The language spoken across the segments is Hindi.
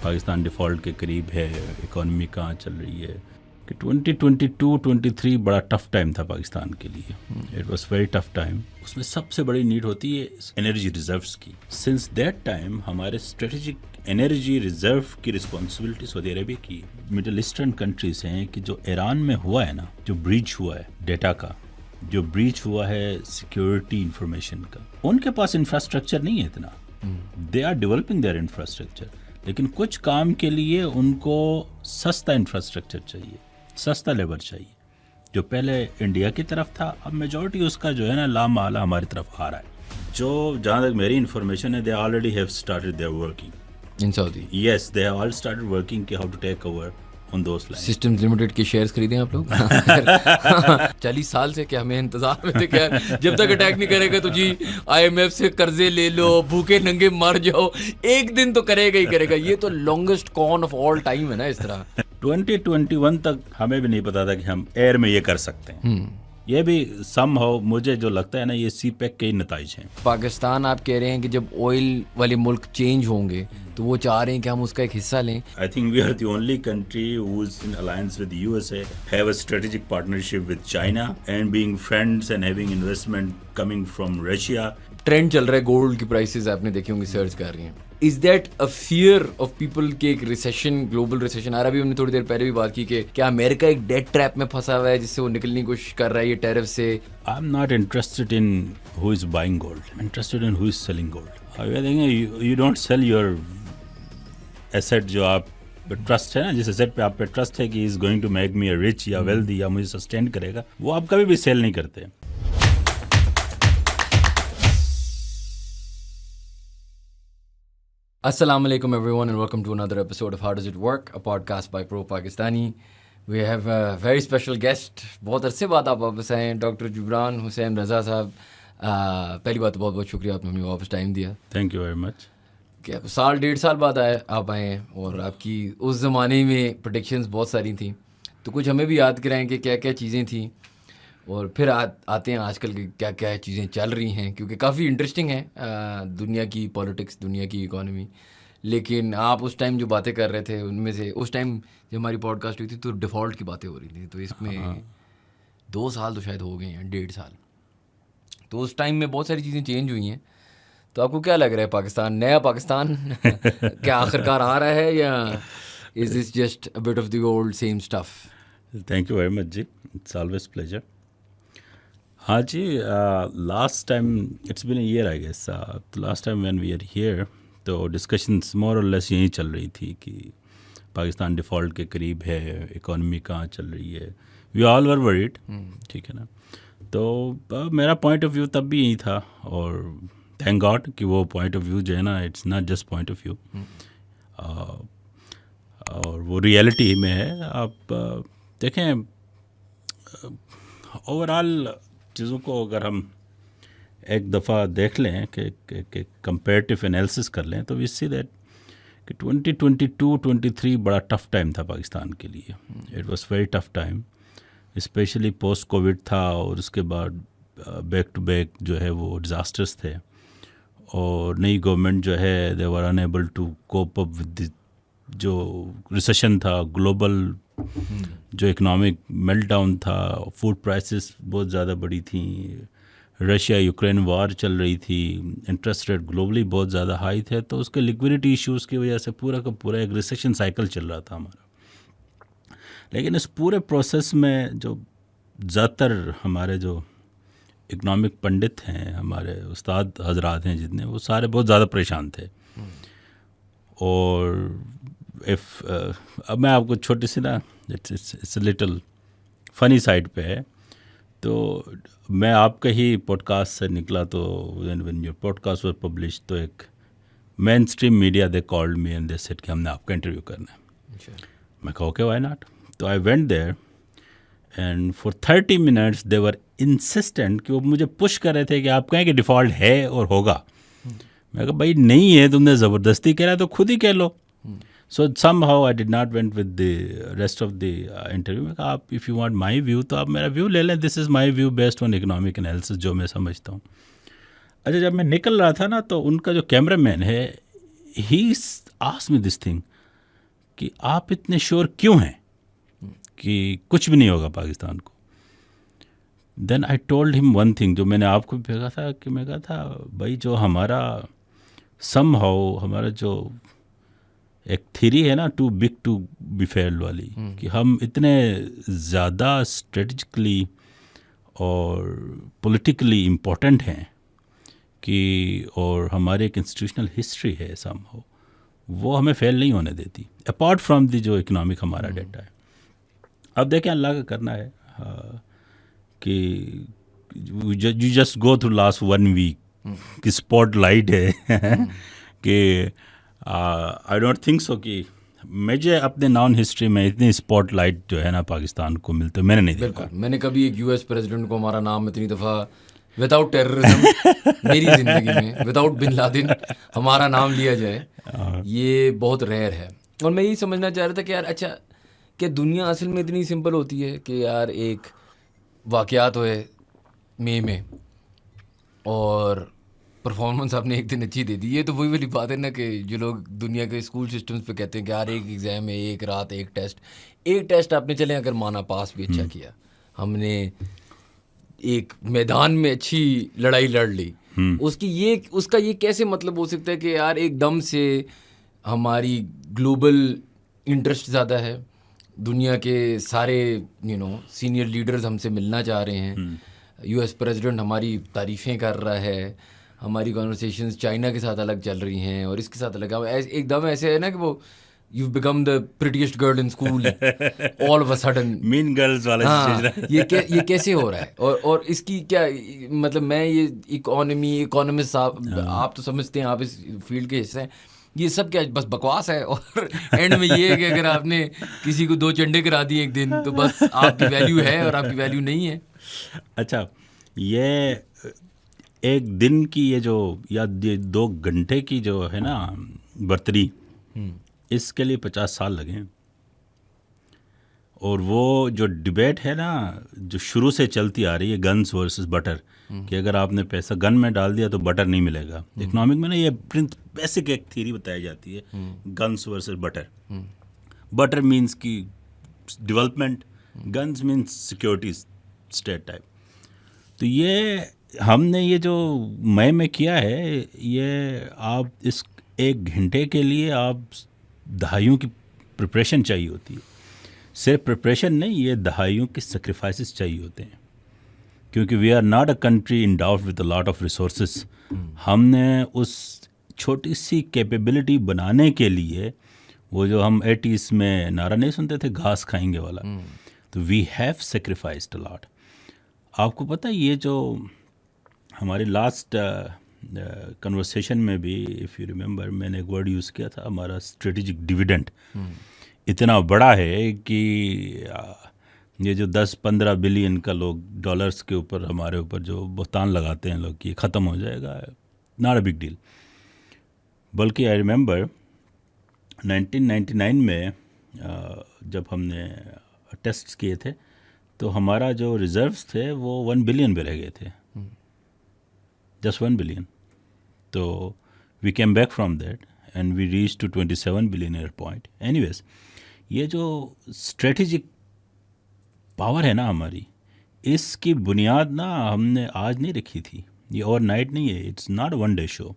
पाकिस्तान डिफ़ॉल्ट के करीब है, इकॉनमी कहाँ चल रही है, कि 2022-23 बड़ा टफ टाइम था पाकिस्तान के लिए। It was very tough time. उसमें सबसे बड़ी नीड होती है एनर्जी रिजर्व्स की। सिंस दैट टाइम हमारे स्ट्रेटेजिक एनर्जी रिजर्व की रिस्पॉन्सिबिलिटी सऊदी अरेबिया की। मिडिल ईस्टर्न कंट्रीज हैं कि जो ईरान में हुआ है ना, जो ब्रीच हुआ है डेटा का, जो ब्रीच हुआ है सिक्योरिटी इंफॉर्मेशन का, उनके पास इंफ्रास्ट्रक्चर नहीं है इतना। They are developing their infrastructure, लेकिन कुछ काम के लिए उनको सस्ता इंफ्रास्ट्रक्चर चाहिए, सस्ता लेबर चाहिए। जो पहले इंडिया की तरफ था, अब मेजॉरिटी उसका जो है ना लामाला हमारी तरफ आ रहा है। जो जहाँ तक मेरी इन्फॉर्मेशन है, they already have started their working in Saudi. Yes, they have all started working कि how to take over on those lines. Systems limited के शेयर्स खरीदे आप लोग? 40 साल से क्या हमें इंतजार में थे, क्या जब तक अटैक नहीं करेगा तो जी IMF से कर्जे ले लो, भूखे नंगे मर जाओ, एक दिन तो करेगा ही करेगा। ये तो longest con of all time है ना इस तरह। 2021 तक हमें भी नहीं पता था कि हम एयर में ये कर सकते हैं। ये भी समहाउ मुझे जो लगता है ना, ये CPEC के ही नताइज हैं। पाकिस्तान आप कह रहे हैं कि जब ऑयल वाले मुल्क चेंज होंगे तो वो चाह रहे हैं कि हम उसका एक हिस्सा लें। I think we are the only country who is in alliance with the USA, have a strategic partnership with China, and being friends and having investment coming from Russia. Trend चल रहा है, गोल्ड की प्राइसेस आपने देखी होंगी सर्च कर रही हैं। Is that a fear of people के एक रिसेशन, ग्लोबल रिसेशन आ रहा है? अभी हमने थोड़ी देर पहले भी बात की कि क्या अमेरिका एक डेट ट्रैप में फंसा हुआ है जिससे वो निकलने की कोशिश कर रहा है ये टैरिफ से। I'm not interested in who is buying gold. I'm interested in who is selling gold. I think you don't sell your asset जो आप ट्रस्ट है ना, जिस एसेट पे आप पे ट्रस्ट है कि is going to make me a rich या वेल्दी या मुझे सस्टेन करेगा, वो आप कभी भी सेल नहीं करते। Assalamu alaikum everyone and welcome to another episode of How Does It Work, a podcast by Pro Pakistani. We have a very special guest. बहुत अरसे बाद आप वापस आए हैं, डॉक्टर जुबरान हुसैन रज़ा साहब। पहली बात तो बहुत बहुत शुक्रिया, आपने हमें वापस टाइम दिया। Thank you very much. क्या साल डेढ़ साल बाद आप आए हैं, और आपकी उस ज़माने में प्रेडिक्शंस बहुत सारी थी, तो कुछ हमें भी याद कराएं कि क्या क्या चीज़ें थी, और फिर आते हैं आजकल की क्या क्या चीज़ें चल रही हैं, क्योंकि काफ़ी इंटरेस्टिंग है दुनिया की पॉलिटिक्स, दुनिया की इकोनॉमी। लेकिन आप उस टाइम जो बातें कर रहे थे उनमें से, उस टाइम जब हमारी पॉडकास्ट हुई थी तो डिफ़ॉल्ट की बातें हो रही थी, तो इसमें 2 साल तो शायद हो गए हैं, 1.5 साल। तो उस टाइम में बहुत सारी चीज़ें चेंज हुई हैं। तो आपको क्या लग रहा है, पाकिस्तान, नया पाकिस्तान क्या आखिरकार आ रहा है, या is this just a bit of the old same stuff? Thank you very much जी, इट्स ऑलवेज प्लेजर। हाँ जी, last time it's been a year I guess, तो last time when we are here तो डिस्कशंस मोर और लेस यही चल रही थी कि पाकिस्तान डिफ़ॉल्ट के करीब है, इकॉनमी कहाँ चल रही है। वी ऑल वर वरीड, ठीक है ना। तो मेरा पॉइंट ऑफ व्यू तब भी यही था, और थैंक गॉड कि वो पॉइंट ऑफ व्यू जो है ना, it's not just point of view, और वो रियलिटी में है। आप देखें, ओवरऑल चीज़ों को अगर हम एक दफ़ा देख लें कि कंपेरेटिव एनालिसिस कर लें, तो वी सी दैट कि 2022-23 बड़ा टफ टाइम था पाकिस्तान के लिए। It was very tough time, specially post Covid था, और उसके बाद बैक टू बैक जो है वो डिज़ास्टर्स थे, और नई गवर्नमेंट जो है they were unable to cope up with जो रिसेशन था, ग्लोबल जो इकोनॉमिक मेल्टडाउन था, फूड प्राइसेस बहुत ज़्यादा बढ़ी थी, रशिया यूक्रेन वार चल रही थी, इंटरेस्ट रेट ग्लोबली बहुत ज़्यादा हाई थे, तो उसके लिक्विडिटी इश्यूज़ की वजह से पूरा का पूरा एक रिसेशन साइकिल चल रहा था हमारा। लेकिन इस पूरे प्रोसेस में जो ज़्यादातर हमारे जो इकोनॉमिक पंडित हैं, हमारे उस्ताद हजरात हैं जितने, वो सारे बहुत ज़्यादा परेशान थे। और अब मैं आपको छोटी सी ना, इट्स लिटिल फ़नी साइड पे है, तो मैं आपका ही पॉडकास्ट से निकला, तो when your podcast was publish, तो एक main stream media they called me and they said कि हमने आपका इंटरव्यू करना है। मैं कहा ओके, व्हाई नॉट। तो I went there and for 30 minutes they were insistent कि वो मुझे पुश कर रहे थे कि आप कहें कि डिफ़ॉल्ट है और होगा। मैं कहा भाई नहीं है, तुमने ज़बरदस्ती कह रहा है तो खुद ही कह लो। सो somehow I did not went with the rest of the interview। मैं कहा आप if you want my view तो आप मेरा व्यू ले लें, this is my view based on economic analysis जो मैं समझता हूँ। अच्छा, जब मैं निकल रहा था ना, तो उनका जो कैमरा मैन है, he asked me this thing, कि आप इतने श्योर क्यों हैं कि कुछ भी नहीं होगा पाकिस्तान को। Then I told him one thing, जो मैंने आपको भी भेजा था, कि मैं कहा था भाई जो हमारा समहाउ हमारा जो एक थ्योरी है ना, too big to be failed वाली, कि हम इतने ज़्यादा स्ट्रेटजिकली और पॉलिटिकली इम्पोर्टेंट हैं कि, और हमारे एक इंस्टीट्यूशनल हिस्ट्री है समहाउ, वो हमें फेल नहीं होने देती, अपार्ट फ्रॉम दी जो इकोनॉमिक हमारा डेटा है। अब देखें अल्लाह का करना है कि you just go through last 1 week कि स्पॉटलाइट है कि आई डोंट थिंक सो कि मुझे अपने नॉन हिस्ट्री में इतनी स्पॉटलाइट जो है ना पाकिस्तान को मिलते मैंने नहीं देखा। मैंने कभी एक यूएस प्रेसिडेंट को हमारा नाम इतनी दफ़ा विदाउट टेररिज्म मेरी ज़िंदगी में, विदाउट बिन लादेन हमारा नाम लिया जाए, ये बहुत रेयर है। और मैं यही समझना चाह रहा था कि यार अच्छा, क्या दुनिया असल में इतनी सिंपल होती है कि यार एक वाक़यात हुए मई में और परफॉर्मेंस आपने एक दिन अच्छी दे दी। ये तो वही वाली बात है ना कि जो लोग दुनिया के स्कूल सिस्टम्स पे कहते हैं कि यार एक एग्ज़ाम है, एक रात एक टेस्ट आपने चले अगर माना पास भी अच्छा किया, हमने एक मैदान में अच्छी लड़ाई लड़ ली, उसका ये कैसे मतलब हो सकता है कि यार एकदम से हमारी ग्लोबल इंटरेस्ट ज़्यादा है, दुनिया के सारे सीनियर लीडर्स हमसे मिलना चाह रहे हैं, यूएस प्रेसिडेंट हमारी तारीफ़ें कर रहा है, हमारी कॉन्वर्सेशंस चाइना के साथ अलग चल रही हैं और इसके साथ अलग, एकदम ऐसे है ना कि वो you become the prettiest girl in school all of a sudden, mean girls वाला। हाँ, ये कैसे हो रहा है? और इसकी क्या मतलब, मैं ये इकोनॉमिस्ट आप तो समझते हैं, आप इस फील्ड के हिस्से हैं, ये सब क्या बस बकवास है? और एंड में ये है कि अगर आपने किसी को 2 चंडे करा दिए एक दिन तो बस आपकी वैल्यू है और आपकी वैल्यू नहीं है। अच्छा, ये एक दिन की ये जो, या 2 घंटे की जो है ना बर्तरी, इसके लिए 50 साल लगे। और वो जो डिबेट है ना जो शुरू से चलती आ रही है, गन्स वर्सेस बटर, कि अगर आपने पैसा गन में डाल दिया तो बटर नहीं मिलेगा। इकोनॉमिक में ना ये बेसिक एक थ्योरी बताई जाती है, guns versus butter. Butter means की development, guns means security state type. तो ये हमने ये जो मई में किया है, ये आप इस 1 घंटे के लिए आप दहाइयों की प्रिपरेशन चाहिए होती है। सिर्फ प्रिपरेशन नहीं, ये दहाइयों की सेक्रीफाइसेस चाहिए होते हैं, क्योंकि we are not a country in doubt with a lot of resources. हमने उस छोटी सी कैपेबिलिटी बनाने के लिए, वो जो हम 80s में नारा नहीं सुनते थे घास खाएंगे वाला, तो we have sacrificed a lot. आपको पता है ये जो हमारे लास्ट कन्वर्सेशन में भी, इफ़ यू रिमेंबर, मैंने एक वर्ड यूज़ किया था, हमारा स्ट्रेटेजिक डिविडेंड इतना बड़ा है कि ये जो 10-15 बिलियन का लोग डॉलर्स के ऊपर हमारे ऊपर जो भुगतान लगाते हैं लोग कि ख़त्म हो जाएगा, नॉट अ बिग डील। बल्कि आई रिमेंबर 1999 में जब हमने टेस्ट किए थे तो हमारा जो रिजर्व्स थे वो 1 बिलियन पे रह गए थे, जस्ट 1 बिलियन। तो we came back from that and we reach to 27 billion at point. Anyways, ये जो स्ट्रेटेजिक पावर है ना हमारी, इसकी बुनियाद ना हमने आज नहीं रखी थी, ये ओवरनाइट नहीं है, it's not one day show.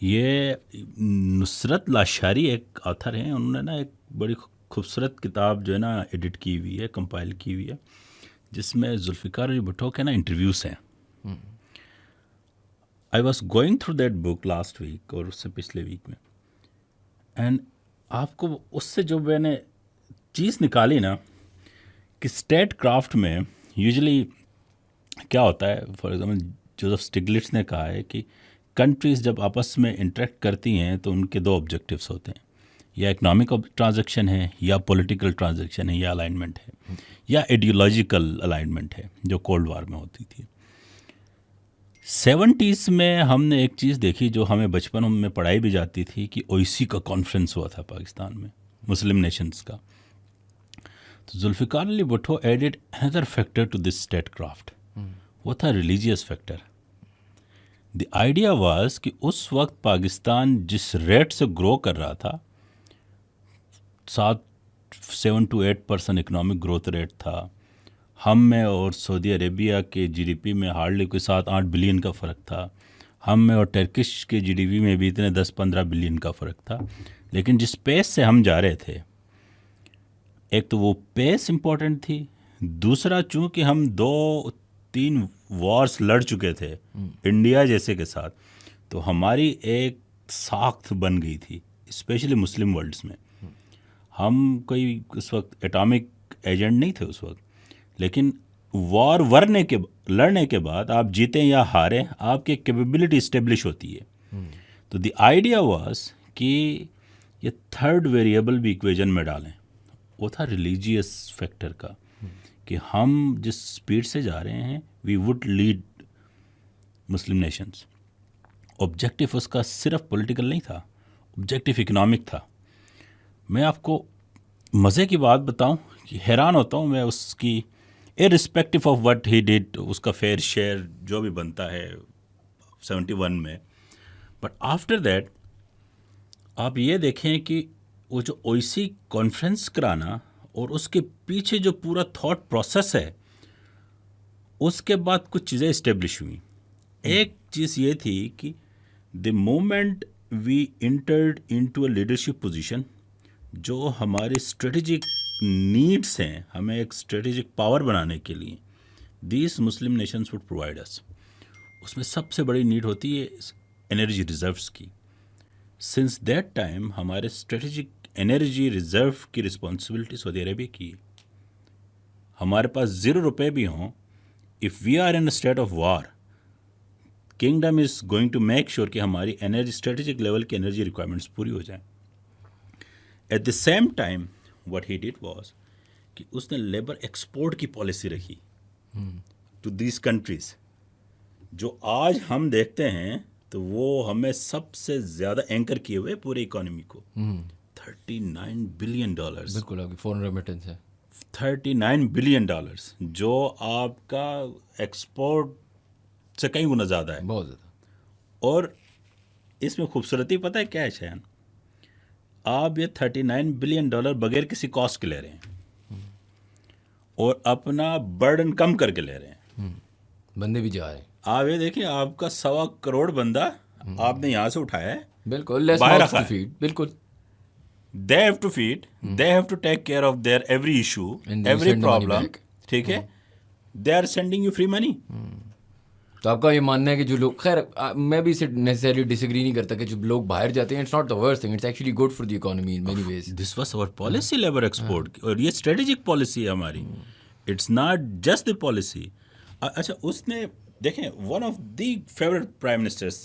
ये नुसरत लाशारी एक ऑथर हैं, उन्होंने ना एक बड़ी खूबसूरत किताब जो है ना एडिट की हुई है, कंपाइल की हुई है, जिसमें जुल्फ़िकार अली भुट्टो के ना इंटरव्यूज़ हैं। I was going through that book last week और उससे पिछले वीक में, एंड आपको उससे जो मैंने चीज़ निकाली ना कि स्टेट क्राफ्ट में यूजुअली क्या होता है, फॉर एग्जांपल जोसेफ स्टिग्लिट्ज़ ने कहा है कि कंट्रीज़ जब आपस में इंटरेक्ट करती हैं तो उनके 2 ऑब्जेक्टिव्स होते हैं, या इकोनॉमिक ट्रांजैक्शन है, या पॉलिटिकल ट्रांजैक्शन है, या अलाइनमेंट है, या आइडियोलॉजिकल अलाइनमेंट है, जो कोल्ड वार में होती थी। 70s में हमने एक चीज़ देखी जो हमें बचपन में पढ़ाई भी जाती थी कि ओईसी का कॉन्फ्रेंस हुआ था पाकिस्तान में, मुस्लिम नेशंस का। तो Zulfikar Ali Bhutto added another factor to this statecraft, वो था religious factor. The idea was कि उस वक्त पाकिस्तान जिस रेट से ग्रो कर रहा था, 7 to 8% इकोनॉमिक ग्रोथ रेट था। हम में और सऊदी अरेबिया के जीडीपी में हार्डली कोई 7-8 बिलियन का फ़र्क था। हम में और टर्किश के जीडीपी में भी इतने 10-15 बिलियन का फ़र्क था। लेकिन जिस पेस से हम जा रहे थे, एक तो वो पेस इम्पोर्टेंट थी, दूसरा चूँकि हम 2-3 वॉर्स लड़ चुके थे इंडिया जैसे के साथ, तो हमारी एक साख्त बन गई थी, स्पेशली मुस्लिम वर्ल्ड्स में। हम कोई उस वक्त एटॉमिक एजेंट नहीं थे उस वक्त, लेकिन वॉर लड़ने के बाद आप जीतें या हारें, आपकी कैपेबिलिटी इस्टेब्लिश होती है। तो द आइडिया वाज कि ये थर्ड वेरिएबल भी इक्वेशन में डालें। वो था रिलीजियस फैक्टर का, कि हम जिस स्पीड से जा रहे हैं we would lead Muslim nations. Objective उसका सिर्फ पॉलिटिकल नहीं था, ऑब्जेक्टिव इकोनॉमिक था। मैं आपको मज़े की बात बताऊं कि हैरान होता हूं मैं उसकी, irrespective of what he did, उसका फेयर शेयर जो भी बनता है 71 में। बट आफ्टर दैट आप ये देखें कि वो जो ओईसी कॉन्फ्रेंस कराना और उसके पीछे जो पूरा थॉट प्रोसेस है, उसके बाद कुछ चीज़ें इस्टेब्लिश हुई। एक चीज़ ये थी कि the moment we entered into a leadership position, जो हमारी स्ट्रेटेजिक नीड्स हैं, हमें एक स्ट्रेटेजिक पावर बनाने के लिए, these Muslim nations would provide us. उसमें सबसे बड़ी नीड होती है एनर्जी रिजर्व्स की। सिंस दैट टाइम हमारे स्ट्रेटेजिक एनर्जी रिजर्व की रिस्पॉन्सिबिलिटी सऊदी अरेबिया की है। हमारे पास 0 रुपये भी हों, if we are in a state of war, kingdom is going to make sure कि हमारी एनर्जी स्ट्रेटेजिक लेवल की एनर्जी रिक्वायरमेंट्स पूरी हो जाएं। At the same time what he did was कि उसने लेबर एक्सपोर्ट की पॉलिसी रखी टू दीज कंट्रीज, जो आज हम देखते हैं तो वो हमें सबसे ज़्यादा एंकर किए हुए पूरी इकोनॉमी को। $39 बिलियन, बिल्कुल आपकी फॉरेन रेमिटेंस है। $39 बिलियन, जो आपका एक्सपोर्ट से कई गुना ज़्यादा है, बहुत ज़्यादा। और इसमें खूबसूरती पता है क्या है शयान? आप ये $39 बिलियन बगैर किसी कॉस्ट के ले रहे हैं और अपना बर्डन कम करके ले रहे हैं। बंदे भी जा रहे हैं। आप ये देखिए, आपका 1.25 करोड़ बंदा आपने यहाँ से उठाया है, बिल्कुल, लेस बाहर माउथ्स रखा टू है। फीड। बिल्कुल, they have to feed, they have to take care of their every issue, And you every send the money problem, back. ठीक है? They are sending you free money. तो आपका ये मानना है कि जो लोग, खैर मैं भी इसे नेसेसरली डिसएग्री नहीं करता कि जो लोग बाहर जाते हैं, it's not the worst thing, it's actually good for the economy in many ways. This was our policy, labor export की, और ये strategic policy है हमारी। It's not just the policy. अच्छा, उसने देखें, one of the favorite prime ministers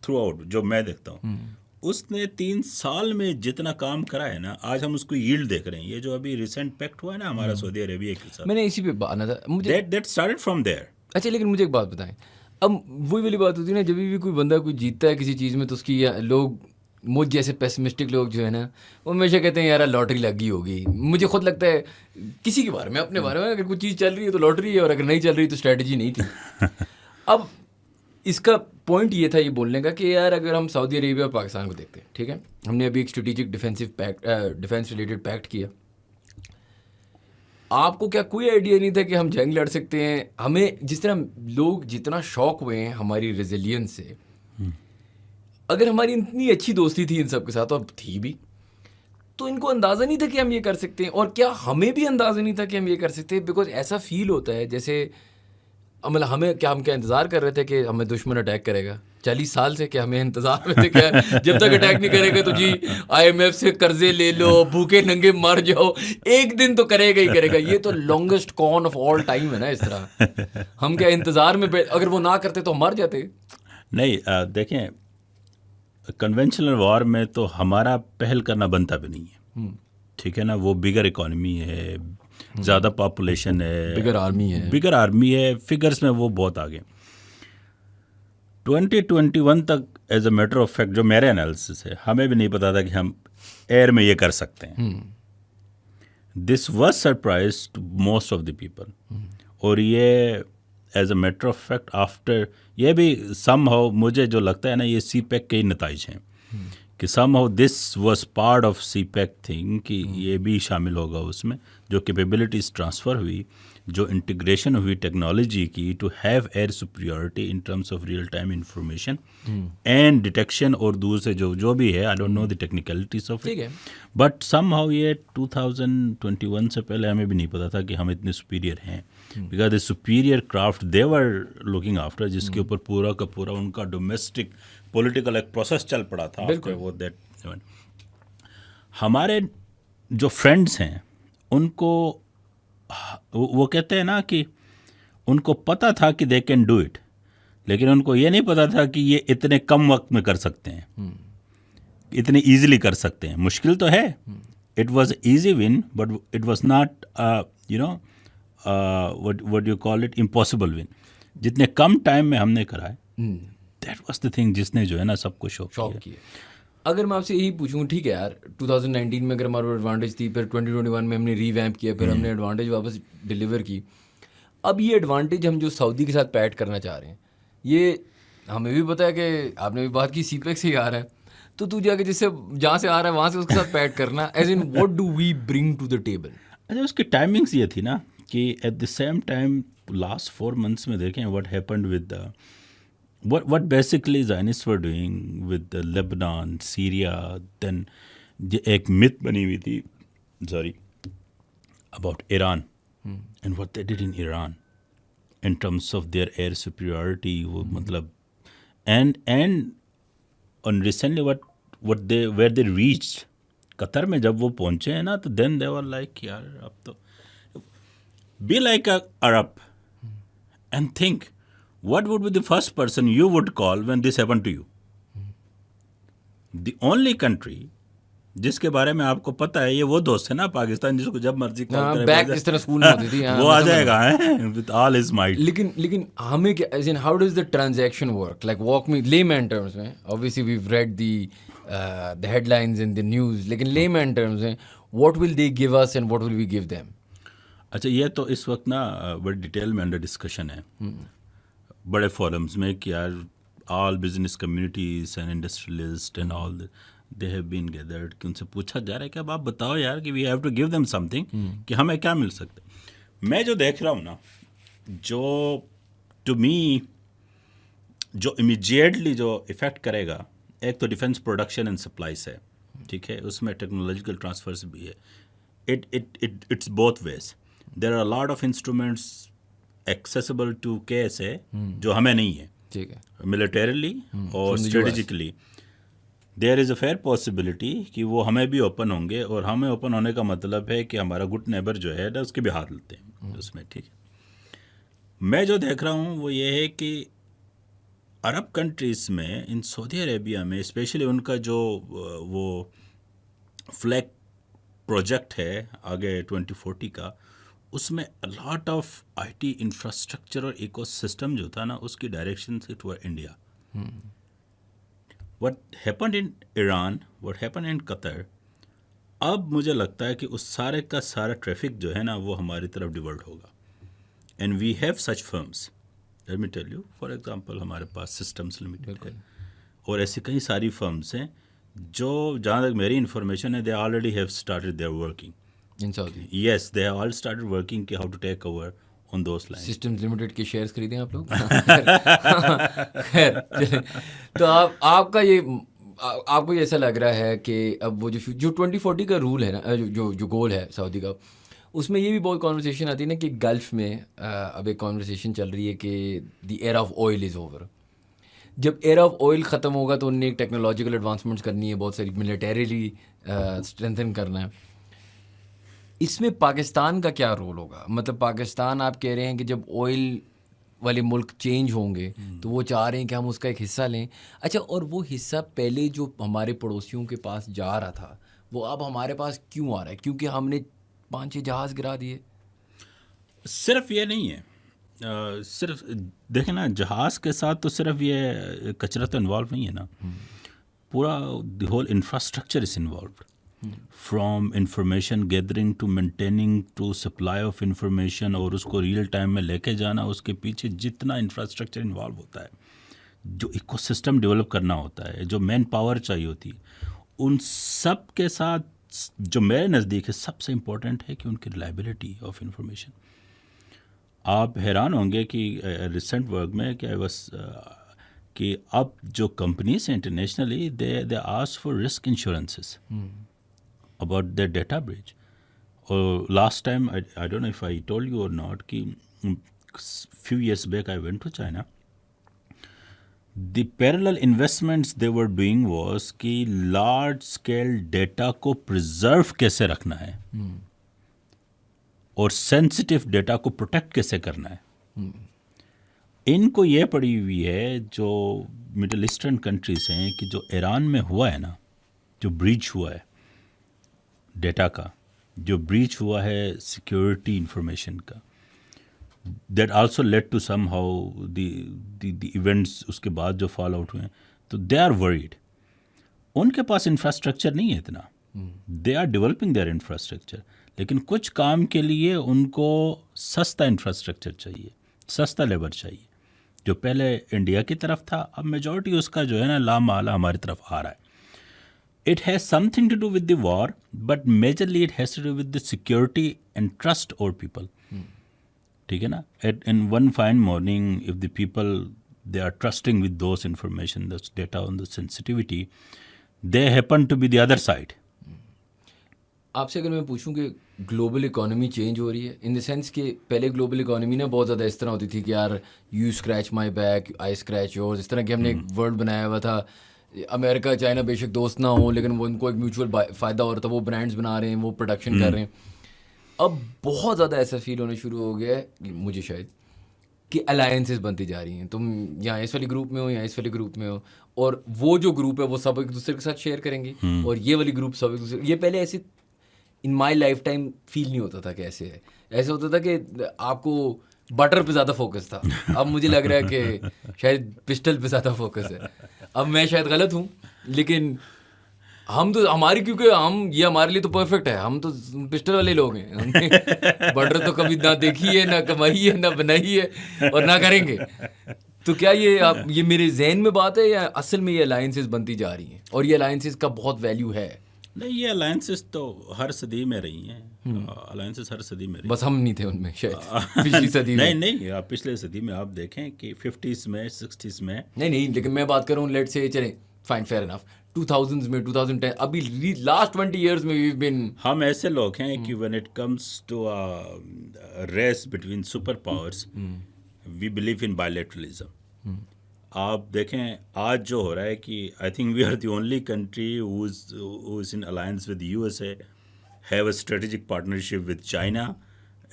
throughout जो मैं देखता हूँ, उसने 3 साल में जितना काम करा है ना, आज हम उसको यील्ड देख रहे हैं। ये जो अभी रिसेंट पैक्ट हुआ है ना हमारा सऊदी अरेबिया के साथ, मैंने इसी पे आना था मुझे। that started from there. अच्छा, लेकिन मुझे एक बात बताएं, अब वही वाली बात होती है ना, जब भी कोई बंदा कोई जीतता है किसी चीज़ में, तो उसकी लोग, मुझ जैसे पेसिमिस्टिक लोग जो है ना, वो हमेशा कहते हैं यार लॉटरी लग गई होगी। मुझे खुद लगता है किसी के बारे में, अपने बारे में, अगर कोई चीज़ चल रही है तो लॉटरी है, और अगर नहीं चल रही तो स्ट्रैटेजी नहीं थी। अब इसका पॉइंट ये था ये बोलने का कि यार अगर हम सऊदी अरेबिया और पाकिस्तान को देखते हैं, ठीक है, हमने अभी एक स्ट्रेटेजिक डिफेंस रिलेटेड पैक्ट किया। आपको क्या कोई आइडिया नहीं था कि हम जंग लड़ सकते हैं? हमें जिस तरह लोग जितना शॉक हुए हैं हमारी रेजिलियंस से, अगर हमारी इतनी अच्छी दोस्ती थी इन सब के साथ, और थी भी, तो इनको अंदाज़ा नहीं था कि हम ये कर सकते हैं। और क्या हमें भी अंदाज़ा नहीं था कि हम ये कर सकते हैं? बिकॉज ऐसा फील होता है जैसे मतलब हम क्या इंतज़ार कर रहे थे कि हमें दुश्मन अटैक करेगा। 40 साल से क्या हमें इंतज़ार में थे क्या जब तक अटैक नहीं करेगा तो जी IMF से कर्जे ले लो, भूखे नंगे मर जाओ, एक दिन तो करेगा ही करेगा। ये तो longest con of all time है ना। इस तरह हम क्या इंतज़ार में अगर वो ना करते तो हम मर जाते? नहीं, देखें, कन्वेंशनल वॉर में तो हमारा पहल करना बनता भी नहीं है, ठीक है ना। वो बिगर इकोनॉमी है, ज़्यादा पॉपुलेशन है, बिगर आर्मी है, फिगर्स में वो बहुत आगे। 2021 तक as a matter of fact जो मेरे एनालिसिस है, हमें भी नहीं पता था कि हम एयर में ये कर सकते हैं। This was surprise to most of the people. और ये as a matter of fact after, ये भी समहाउ मुझे जो लगता है ना, ये CPEC के ही नताइज हैं कि somehow this was part of CPEC thing कि ये भी शामिल होगा उसमें, जो कैपेबिलिटीज ट्रांसफ़र हुई, जो इंटीग्रेशन हुई टेक्नोलॉजी की to have air superiority in terms of real time information and detection, और दूर से जो भी है, I don't know the technicalities of it, but somehow ये 2021 से पहले हमें भी नहीं पता था कि हम इतने सुपीरियर हैं, because the superior craft they were looking after, जिसके ऊपर पूरा का पूरा उनका डोमेस्टिक पॉलिटिकल एक प्रोसेस चल पड़ा था आफ्टर वो दैट इवेंट। हमारे जो फ्रेंड्स हैं उनको वो कहते हैं ना कि उनको पता था कि दे कैन डू इट, लेकिन उनको ये नहीं पता था कि ये इतने कम वक्त में कर सकते हैं, इतने ईजिली कर सकते हैं। मुश्किल तो है, it was easy win, but it was not you know what you call it impossible win. जितने कम टाइम में हमने कराए, दैट वाज द थिंग जिसने जो है ना सबको शॉक किया। अगर मैं आपसे यही पूछूं, ठीक है यार, 2019 में अगर हमारे एडवांटेज थी, फिर 2021 में हमने रीवैम्प किया, फिर हमने एडवांटेज वापस डिलीवर की, अब ये एडवांटेज हम जो सऊदी के साथ पैट करना चाह रहे हैं, ये हमें भी पता है कि आपने भी बात की CPEC से ही आ रहा है, तो तू जाके जिससे जहाँ से आ रहा है वहाँ से उसके साथ पैट करना, as in what do we bring to the table. अच्छा, उसकी टाइमिंग्स ये थी ना कि at the same time last 4 months में देखें what happened with what basically Zionists were doing with Lebanon, Syria, then एक myth बनी हुई थी, sorry, about Iran and what they did in Iran in terms of their air superiority, वो मतलब and on recently what they where they reached, Qatar में जब वो पहुंचे हैं ना, तो then they were like यार अब तो be like a Arab and think what would be the first person you would call when this happened to you? The only country जिसके बारे में आपको पता है, ये वो दोस्त है ना पाकिस्तान, जिसको जब मर्जी कॉल करे, बैक जिस तरह स्कूल में होती थी, वो आ जाएगा with all his might। लेकिन हमें क्या, as in how does the transaction work? Like walk me layman terms में, obviously we've read the headlines in the news, लेकिन layman terms में what will they give us and what will we give them? अच्छा, ये तो इस वक्त ना बड़ी डिटेल में अंडर डिस्कशन है बड़े फोरम्स में कि यार all business communities and industrialist and all they have been gathered, कि उनसे पूछा जा रहा है कि अब आप बताओ यार कि we have to give them something, कि हमें क्या मिल सकता है। मैं जो देख रहा हूँ ना, जो टू मी जो इमीडिएटली जो इफ़ेक्ट करेगा, एक तो डिफेंस प्रोडक्शन एंड सप्लाईस है, ठीक है, उसमें टेक्नोलॉजिकल ट्रांसफर्स भी है, it's both ways. There are a lot of instruments accessible to KSA जो हमें नहीं है, ठीक है, मिलिटरीली और strategically there is a fair possibility कि वो हमें भी ओपन होंगे, और हमें ओपन होने का मतलब है कि हमारा गुड नेबर जो है ना उसके भी हाथ लेते हैं उसमें, ठीक है। मैं जो देख रहा हूँ वो ये है कि अरब कंट्रीज़ में, इन सऊदी अरेबिया में स्पेशली, उनका जो वो फ्लैग प्रोजेक्ट है आगे 2040 का, उसमें लॉट ऑफ IT इंफ्रास्ट्रक्चर और इकोसिस्टम जो था ना, उसकी डायरेक्शन से toward India. What happened in Iran, what happened in Qatar, अब मुझे लगता है कि उस सारे का सारा ट्रैफिक जो है ना वो हमारी तरफ डिवर्ट होगा। And we have such firms, let me tell you, for example हमारे पास सिस्टम्स लिमिटेड है, और ऐसी कई सारी फर्म्स हैं जो, जहाँ तक मेरी इन्फॉर्मेशन है, they already have started their working in Saudi. Yes, they have all started working कि how to take over on those lines. Systems Limited के शेयर्स खरीदे आप लोग? खैर, तो आपका ये, आपको ये ऐसा लग रहा है कि अब वो जो 2040 का रूल है ना, जो गोल है सऊदी का, उसमें ये भी बहुत कॉन्वर्सेशन आती है ना कि गल्फ में अब एक कॉन्वर्सेशन चल रही है कि the era of oil is over. जब एरा ऑफ ऑयल ख़त्म होगा तो उन्हें एक टेक्नोलॉजिकल एडवांसमेंट्स करनी है, बहुत सारी मिलिटरीली स्ट्रेंथन करना है। इसमें पाकिस्तान का क्या रोल होगा? मतलब पाकिस्तान, आप कह रहे हैं कि जब ऑयल वाले मुल्क चेंज होंगे तो वो चाह रहे हैं कि हम उसका एक हिस्सा लें। अच्छा, और वो हिस्सा पहले जो हमारे पड़ोसियों के पास जा रहा था, वो अब हमारे पास क्यों आ रहा है? क्योंकि हमने 5-6 जहाज़ गिरा दिए। सिर्फ ये नहीं है, सिर्फ देखें ना, जहाज़ के साथ तो सिर्फ ये कचरा तो इन्वॉल्व नहीं है ना, पूरा the whole infrastructure is involve, from information gathering to maintaining to supply of information, और उसको रियल टाइम में लेके जाना, उसके पीछे जितना इंफ्रास्ट्रक्चर इन्वॉल्व होता है, जो इकोसिस्टम डेवलप करना होता है, जो मैन पावर चाहिए होती है, उन सब के साथ जो मेरे नज़दीक है सबसे इम्पोर्टेंट है कि उनकी रिलायबिलिटी ऑफ इंफॉर्मेशन। आप हैरान होंगे कि रिसेंट वर्क में क्या बस कि अब जो कंपनीज हैं internationally they ask for risk insurances about their data breach. और last time I don't know if I told you or not कि few years back I went to China. The parallel investments they were doing was कि large scale data को preserve कैसे रखना है और sensitive data को protect कैसे करना है। इनको ये पड़ी हुई है जो मिडिल ईस्टर्न कंट्रीज हैं कि जो ईरान में हुआ है ना, जो ब्रीच हुआ है डेटा का, जो ब्रीच हुआ है सिक्योरिटी इंफॉर्मेशन का, that also led to somehow the events उसके बाद जो फॉल आउट हुए हैं, तो दे आर वरीड। उनके पास इंफ्रास्ट्रक्चर नहीं है इतना, they are developing their infrastructure, लेकिन कुछ काम के लिए उनको सस्ता इंफ्रास्ट्रक्चर चाहिए, सस्ता लेबर चाहिए, जो पहले इंडिया की तरफ था, अब मेजॉरिटी उसका जो है ना लामाला हमारी तरफ आ रहा है। It has something to do with the war, but majorly it has to do with the security and trust over people. ठीक है ना? In one fine morning, if the people they are trusting with those information, this data on the sensitivity, they happen to be the other side. आपसे अगर मैं पूछूं कि ग्लोबल इकोनॉमी चेंज हो रही है इन द सेंस कि पहले ग्लोबल इकोनॉमी ना बहुत ज़्यादा इस तरह होती थी कि यार you scratch my back I scratch yours, इस तरह के हमने एक वर्ड बनाया हुआ था। अमेरिका चाइना बेशक दोस्त ना हो, लेकिन वो उनको एक म्यूचुअल फ़ायदा हो रहा था, वो ब्रांड्स बना रहे हैं, वो प्रोडक्शन कर रहे हैं। अब बहुत ज़्यादा ऐसा फील होना शुरू हो गया है मुझे शायद कि अलायंसेस बनती जा रही हैं, तुम यहाँ इस वाली ग्रुप में हो, यहाँ इस वाली ग्रुप में हो, और वो जो ग्रुप है वो सब एक दूसरे के साथ शेयर करेंगे, और ये वाली ग्रुप सब एक दूसरे। ये पहले ऐसे इन माई लाइफ टाइम फील नहीं होता था कि ऐसे है, ऐसे होता था कि आपको बटर पे ज़्यादा फोकस था। अब मुझे लग रहा है कि शायद पिस्टल पे ज़्यादा फोकस है। अब मैं शायद गलत हूँ, लेकिन हम तो हमारी, क्योंकि हम ये हमारे लिए तो परफेक्ट है, हम तो पिस्टल वाले लोग हैं, हमने बटर तो कभी ना देखी है, ना कमाई है, ना बनाई है, और ना करेंगे। तो क्या ये मेरे जहन में बात है, या असल में ये अलायंसेस बनती जा रही हैं और ये अलायंसेस का बहुत वैल्यू है? नहीं, ये अलायंसेस तो हर सदी में रही हैं, अलायंसेस हर सदी में रही, बस हम नहीं थे उनमें शायद पिछली सदी में। नहीं, आप पिछले सदी में आप देखें कि 50s में 60s में नहीं, लेकिन मैं बात कर रहा हूँ, लेट से चले फाइन फेयर इनफ 2000s में 2010 अभी लास्ट 20 इयर्स में we've been, हम ऐसे लोग हैं कि when it comes to a race between super powers we believe in bilateralism. आप देखें आज जो हो रहा है कि I think we are the only country who is in alliance with USA, have a strategic partnership with China,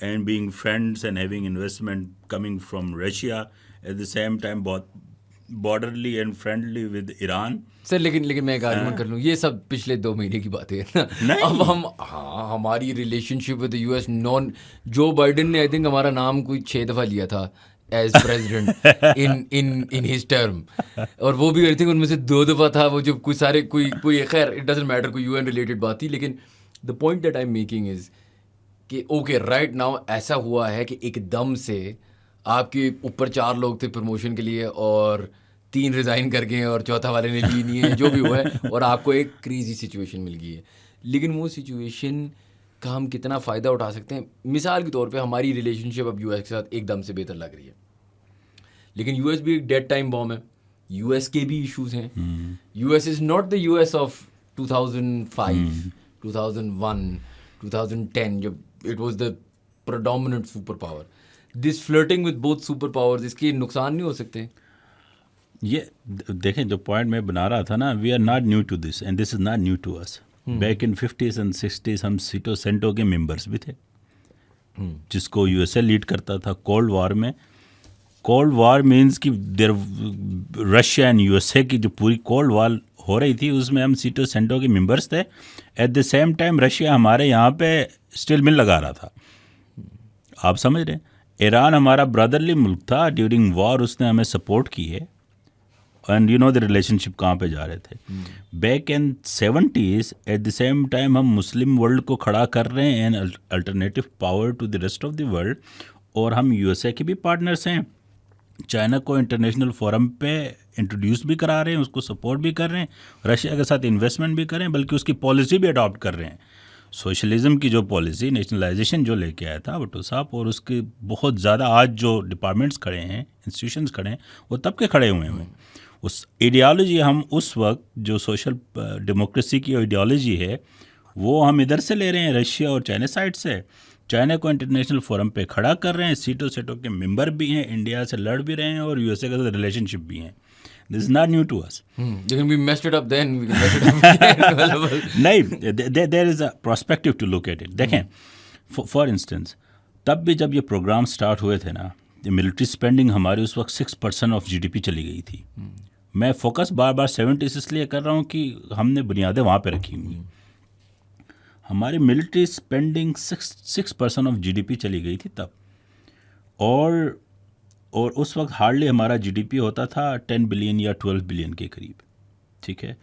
and being friends and having investment coming from Russia, at the same time बहुत borderly and friendly with Iran. Sir लेकिन मैं एक आर्गुमेंट कर लूँ, ये सब पिछले 2 महीने की बातें हैं ना। अब हमारी relationship with US, non Joe Biden ने आई थिंक हमारा नाम कोई 6 दफ़ा लिया था as president in his term, और वो भी आई थिंक उनमें से 2 दफ़ा था वो जो कोई खैर इट डजंट मैटर, कोई यूएन रिलेटेड बात थी। लेकिन the point that I am making is कि ओके राइट नाउ ऐसा हुआ है कि एकदम से आपके ऊपर 4 लोग थे प्रमोशन के लिए और 3 रिज़ाइन कर गए और चौथा वाले ने ली नहीं है, जो भी हुआ है, और आपको एक क्रेजी सिचुएशन मिल गई है। लेकिन वो सिचुएशन का हम कितना फ़ायदा उठा सकते हैं? मिसाल के तौर पे हमारी रिलेशनशिप अब यूएस के साथ एकदम से बेहतर लग रही है, लेकिन यूएस भी एक डेड टाइम बॉम्ब है, यूएस के भी इश्यूज हैं। US is not the US of 2005, 2001, 2010 जब it was the predominant super power. This flirting with both super powers, इसके नुकसान नहीं हो सकते? ये देखें, जो पॉइंट मैं बना रहा था ना, we are not new to this and this is not new to us. Back in 50s and 60s हम सीटो सेंटो के मेंबर्स भी थे, जिसको यूएसए लीड करता था कोल्ड वॉर में। कोल्ड वॉर मीन्स कि देर रशिया एंड यूएसए की जो पूरी कोल्ड वॉर हो रही थी, उसमें हम सीटो सेंटो के मेंबर्स थे। Eight the same time Russia हमारे यहाँ पे स्टील मिल लगा रहा था, आप समझ रहे हैं। ईरान हमारा ब्रदरली मुल्क था, ड्यूरिंग वॉर उसने हमें सपोर्ट की है, and you know the relationship कहाँ पे जा रहे थे। Back in 70s at the same time हम मुस्लिम वर्ल्ड को खड़ा कर रहे हैं and alternative power to the rest of the world, और हम यूएसए के भी पार्टनर्स हैं, चाइना को इंटरनेशनल फोरम पे इंट्रोड्यूस भी करा रहे हैं, उसको सपोर्ट भी कर रहे हैं, रशिया के साथ इन्वेस्टमेंट भी कर रहे हैं, बल्कि उसकी पॉलिसी भी अडॉप्ट कर रहे हैं। सोशलिज्म की जो पॉलिसी, नेशनलाइजेशन जो लेके आया था भुट्टो साहब, और उसके बहुत ज़्यादा आज जो डिपार्टमेंट्स खड़े हैं, इंस्टीट्यूशंस खड़े हैं, वो तब के खड़े हुए हैं। उस आइडियोलॉजी हम उस वक्त जो सोशल डेमोक्रेसी की आइडियोलॉजी है वो हम इधर से ले रहे हैं, रशिया और चाइना साइड से। चाइना को इंटरनेशनल फोरम पे खड़ा कर रहे हैं, सीटों के मेंबर भी हैं, इंडिया से लड़ भी रहे हैं और यूएसए के साथ रिलेशनशिप भी हैं। This is not new to us. लेकिन we messed it up then, we can mess it up again. नहीं, there is a prospective to look at it. देखें, फॉर इंस्टेंस, तब भी जब ये प्रोग्राम स्टार्ट हुए थे ना, मिलिट्री स्पेंडिंग हमारी उस वक्त 6% ऑफ जीडीपी चली गई थी। मैं फोकस बार बार 70 इसलिए कर रहा हूँ कि हमने बुनियादें वहाँ पे रखी हुई। हमारी मिलिट्री स्पेंडिंग 6% ऑफ जीडीपी चली गई थी तब, और उस वक्त हार्डली हमारा जीडीपी होता था 10 बिलियन या 12 बिलियन के करीब, ठीक है।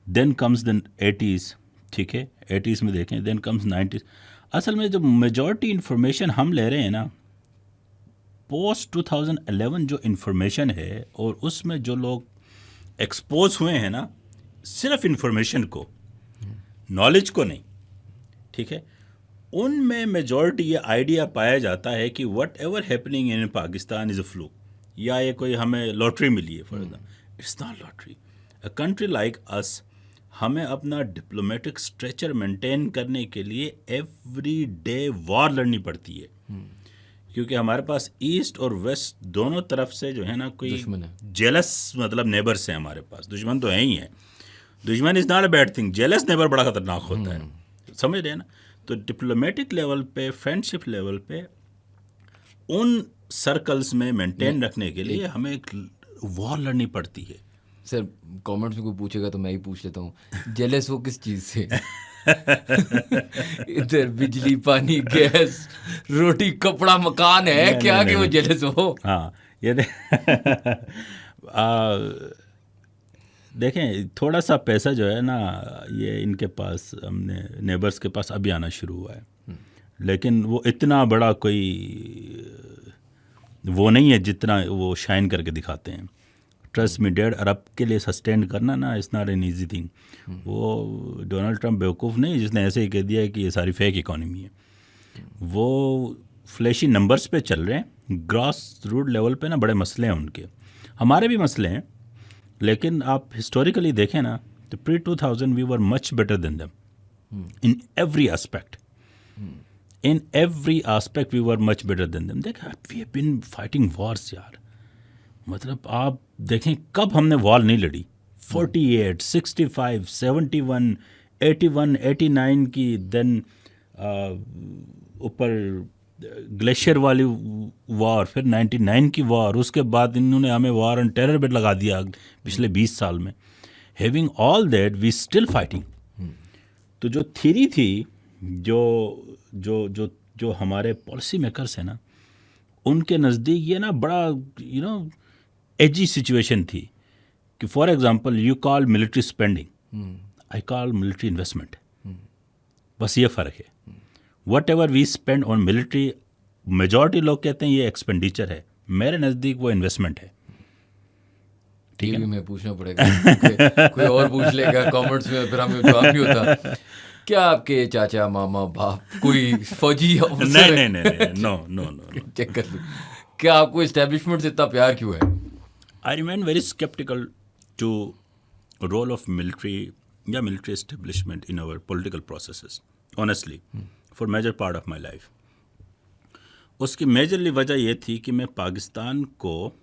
देन कम्स द 80s, ठीक है, 80s में देखें, देन कम्स 90s। असल में जो मेजॉरिटी इन्फॉर्मेशन हम ले रहे हैं ना, पोस्ट 2011 जो इन्फॉर्मेशन है, और उसमें जो लोग एक्सपोज हुए हैं ना, सिर्फ इन्फॉर्मेशन को, नॉलेज को नहीं, ठीक है, उनमें मेजॉरिटी ये आइडिया पाया जाता है कि what ever happening in Pakistan is a flu, या ये कोई हमें लॉटरी मिली है। For example, it's not lottery. A country like us, हमें अपना डिप्लोमेटिक स्ट्रेचर मेंटेन करने के लिए एवरी डे वॉर लड़नी पड़ती है, क्योंकि हमारे पास ईस्ट और वेस्ट दोनों तरफ से जो है ना, कोई जेलस मतलब नेबर्स हैं हमारे पास। दुश्मन तो है ही है, दुश्मन is not a bad thing, jealous neighbour बड़ा ख़तरनाक होता है, समझ रहे हैं ना। तो डिप्लोमेटिक लेवल पे, फ्रेंडशिप लेवल पे, उन सर्कल्स में मेंटेन रखने के लिए हमें एक वॉर लड़नी पड़ती है। सर, कमेंट्स में कोई पूछेगा तो मैं ही पूछ लेता हूँ, जेलस हो किस चीज़ से? इधर बिजली, पानी, गैस, रोटी, कपड़ा, मकान है क्या कि वो जेलस हो? हाँ, ये देखें, थोड़ा सा पैसा जो है ना, ये इनके पास, हमने नेबर्स के पास अभी आना शुरू हुआ है, लेकिन वो इतना बड़ा कोई वो नहीं है जितना वो शाइन करके दिखाते हैं। ट्रस्ट मी, 1.5 अरब के लिए सस्टेन करना ना, it's not an easy thing. वो डोनाल्ड ट्रंप बेवकूफ़ नहीं जिसने ऐसे ही कह दिया है कि ये सारी फेक इकोनॉमी है। वो फ्लैशी नंबर्स पे चल रहे हैं, ग्रॉस रूट लेवल पे ना बड़े मसले हैं उनके, हमारे भी मसले हैं, लेकिन आप हिस्टोरिकली देखें ना, तो pre 2000 we were much better than them in every aspect. In every aspect we were much better than them. देख, we have been fighting wars यार, मतलब आप देखें कब हमने वॉर नहीं लड़ी। 48, 65, 71, 81, 89 की, देन ऊपर ग्लेशियर वाली वॉर, फिर 99 की वॉर, उसके बाद इन्होंने हमें वॉर ऑन टेरर पे लगा दिया पिछले 20 साल में। Having all that we still fighting. तो जो थ्योरी थी, जो हमारे पॉलिसी मेकर्स हैं ना, उनके नज़दीक ये ना बड़ा एजी सिचुएशन थी कि for example you call military spending, I call military investment, बस ये फ़र्क है। Whatever we spend on military, majority लोग कहते हैं ये एक्सपेंडिचर है, मेरे नज़दीक वो इन्वेस्टमेंट है। ठीक है, मैं पूछना पड़ेगा, कोई और पूछ लेगा कमेंट्स में, फिर हमें जवाब नहीं होता। क्या आपके चाचा, मामा, बाप कोई फौजी ऑफिसर? नहीं, नो। चेक कर लो, क्या आपको एस्टेब्लिशमेंट से इतना प्यार क्यों है? I remain very skeptical to role of military establishment in our political processes, honestly, for major part of my life. उसकी मेजरली वजह ये थी कि मैं पाकिस्तान को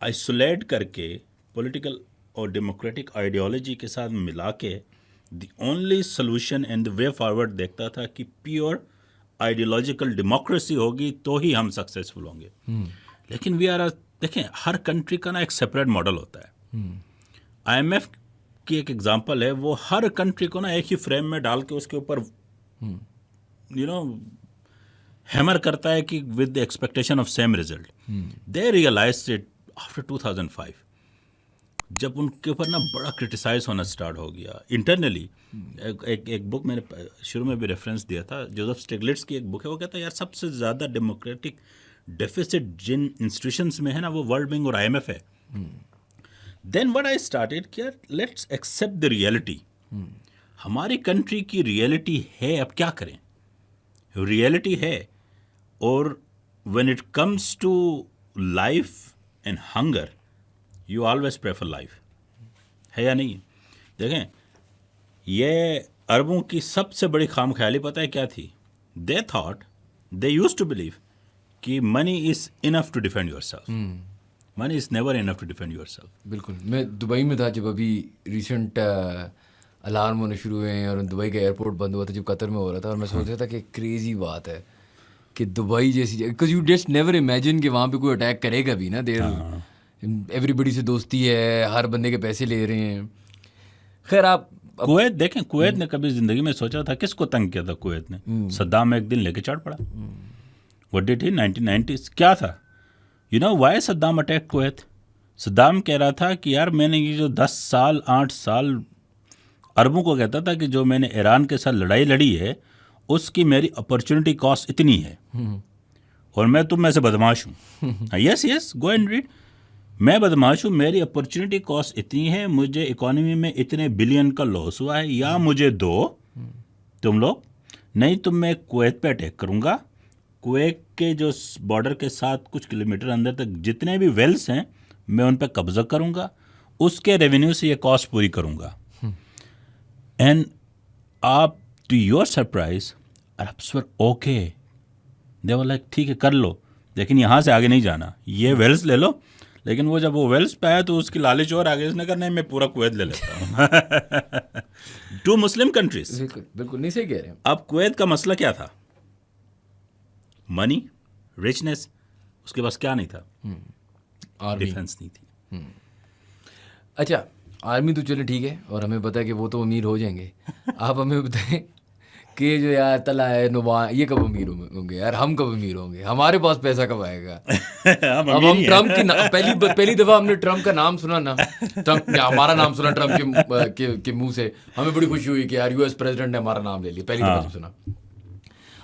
आइसोलेट करके पॉलिटिकल और डेमोक्रेटिक आइडियोलॉजी के साथ मिला के the only solution and the way forward देखता था कि प्योर आइडियोलॉजिकल डेमोक्रेसी होगी तो ही हम सक्सेसफुल होंगे। लेकिन देखें, हर कंट्री का ना एक सेपरेट मॉडल होता है। IMF की एक एग्जांपल है, वो हर कंट्री को ना एक ही फ्रेम में डाल के उसके ऊपर हैमर करता है कि with the expectation of same result. They realized it after 2005, जब उनके ऊपर ना बड़ा क्रिटिसाइज होना स्टार्ट हो गया इंटरनली। एक बुक मैंने शुरू में भी रेफरेंस दिया था, जोसेफ स्टिग्लिट्ज़ की एक बुक है, वो कहता है यार सबसे ज़्यादा डेमोक्रेटिक डेफिसिट जिन इंस्टीट्यूशंस में है ना वो वर्ल्ड बैंक और IMF है. देन व्हाट आई स्टार्टेड कि यार लेट्स एक्सेप्ट द रियलिटी. हमारी कंट्री की रियलिटी है, अब क्या करें. रियलिटी है. और when it comes to life and hunger you always prefer life. है या नहीं. देखें, ये अरबों की सबसे बड़ी खामख्याली पता है क्या थी. They thought, they used to believe कि money is enough to defend yourself. Money is never enough to defend yourself. बिल्कुल. मैं दुबई में था जब अभी रिसेंट अलार्म होने शुरू हुए हैं और दुबई का एयरपोर्ट बंद हुआ था जब कतर में हो रहा था, और मैं सोच रहा था कि क्रेजी बात है कि दुबई जैसी, because you just never imagine कि वहाँ पे कोई अटैक करेगा भी ना. देर एवरीबडी से दोस्ती है, हर बंदे के पैसे ले रहे हैं. खैर आप कुवैत देखें, कुवैत ने कभी जिंदगी में सोचा था, किसको तंग किया था कुवैत ने. सद्दाम एक दिन लेके चढ़ पड़ा. व्हाट डिड ही 1990s क्या था. You know why Saddam attack Kuwait. Saddam कह रहा था कि यार मैंने ये जो 10 साल 8 साल अरबों को कहता था कि जो मैंने ईरान के साथ लड़ाई लड़ी है उसकी मेरी अपॉर्चुनिटी कॉस्ट इतनी है और मैं तुम में से बदमाश हूँ. Yes yes, go and read. मैं बदमाश हूँ, मेरी अपॉर्चुनिटी कॉस्ट इतनी है, मुझे इकोनॉमी में इतने बिलियन का लॉस हुआ है, या मुझे दो तुम लोग, नहीं तो मैं कुवैत पे अटैक करूँगा. कुवैत के जो बॉर्डर के साथ कुछ किलोमीटर अंदर तक जितने भी वेल्स हैं मैं उन पर कब्जा करूँगा, उसके रेवेन्यू से ये कॉस्ट पूरी करूँगा. एंड आप to your surprise Arabs were okay. They were like ठीक है कर लो, लेकिन यहाँ से आगे नहीं जाना, ये वेल्स ले लो. लेकिन वो जब वो वेल्स पे आया तो उसकी लालच और आगे, उसने कहा नहीं मैं पूरा कुवैत ले लेता हूँ. 2 मुस्लिम कंट्रीज. बिल्कुल बिल्कुल नहीं सही कह रहे हैं. अब कुवैत का मसला क्या था. Money, richness. उसके पास क्या नहीं था. आर्मी. डिफेंस नहीं थी. अच्छा, आर्मी तो चलो ठीक है, और हमें पता है कि वो तो अमीर हो जाएंगे. आप हमें बताएं कि जो यार तला है नुमा, ये कब अमीर होंगे यार. हम कब अमीर होंगे, हमारे पास पैसा कब आएगा. अब हम ट्रम्प की पहली दफ़ा हमने ट्रम्प का नाम सुना ना, ट्रम्प हमारा नाम सुना ट्रम्प के मुंह से, हमें बड़ी खुशी हुई कि यार US प्रेसिडेंट ने हमारा नाम ले लिया. पहली दफ़ा सुना.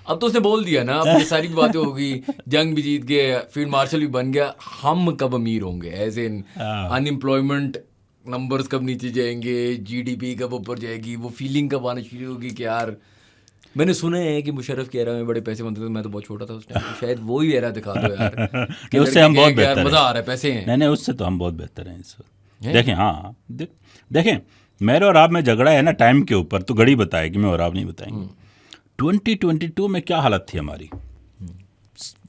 अब तो उसने बोल दिया ना, अब ये सारी बातें हो गई, जंग भी जीत गए, फील्ड मार्शल भी बन गया. हम कब अमीर होंगे, एज इन अनएम्प्लॉयमेंट नंबर्स कब नीचे जाएंगे, GDP कब ऊपर जाएगी, वो फीलिंग कब आना शुरू होगी कि यार. मैंने सुना है कि मुशर्रफ के एरा में बड़े पैसे बनते थे, मैं तो बहुत छोटा था उस टाइम, शायद वो ही एरा दिखा दो यार. कि उससे हम बहुत बेहतर हैं. मज़ा आ रहा है, पैसे हैं. नहीं, उससे तो हम बहुत बेहतर हैं इस वक्त. देखें, हाँ देखें, मेरे और आप में झगड़ा है ना टाइम के ऊपर, तो घड़ी बताएगी, मैं और आप नहीं बताएंगे. 2022 में क्या हालत थी हमारी.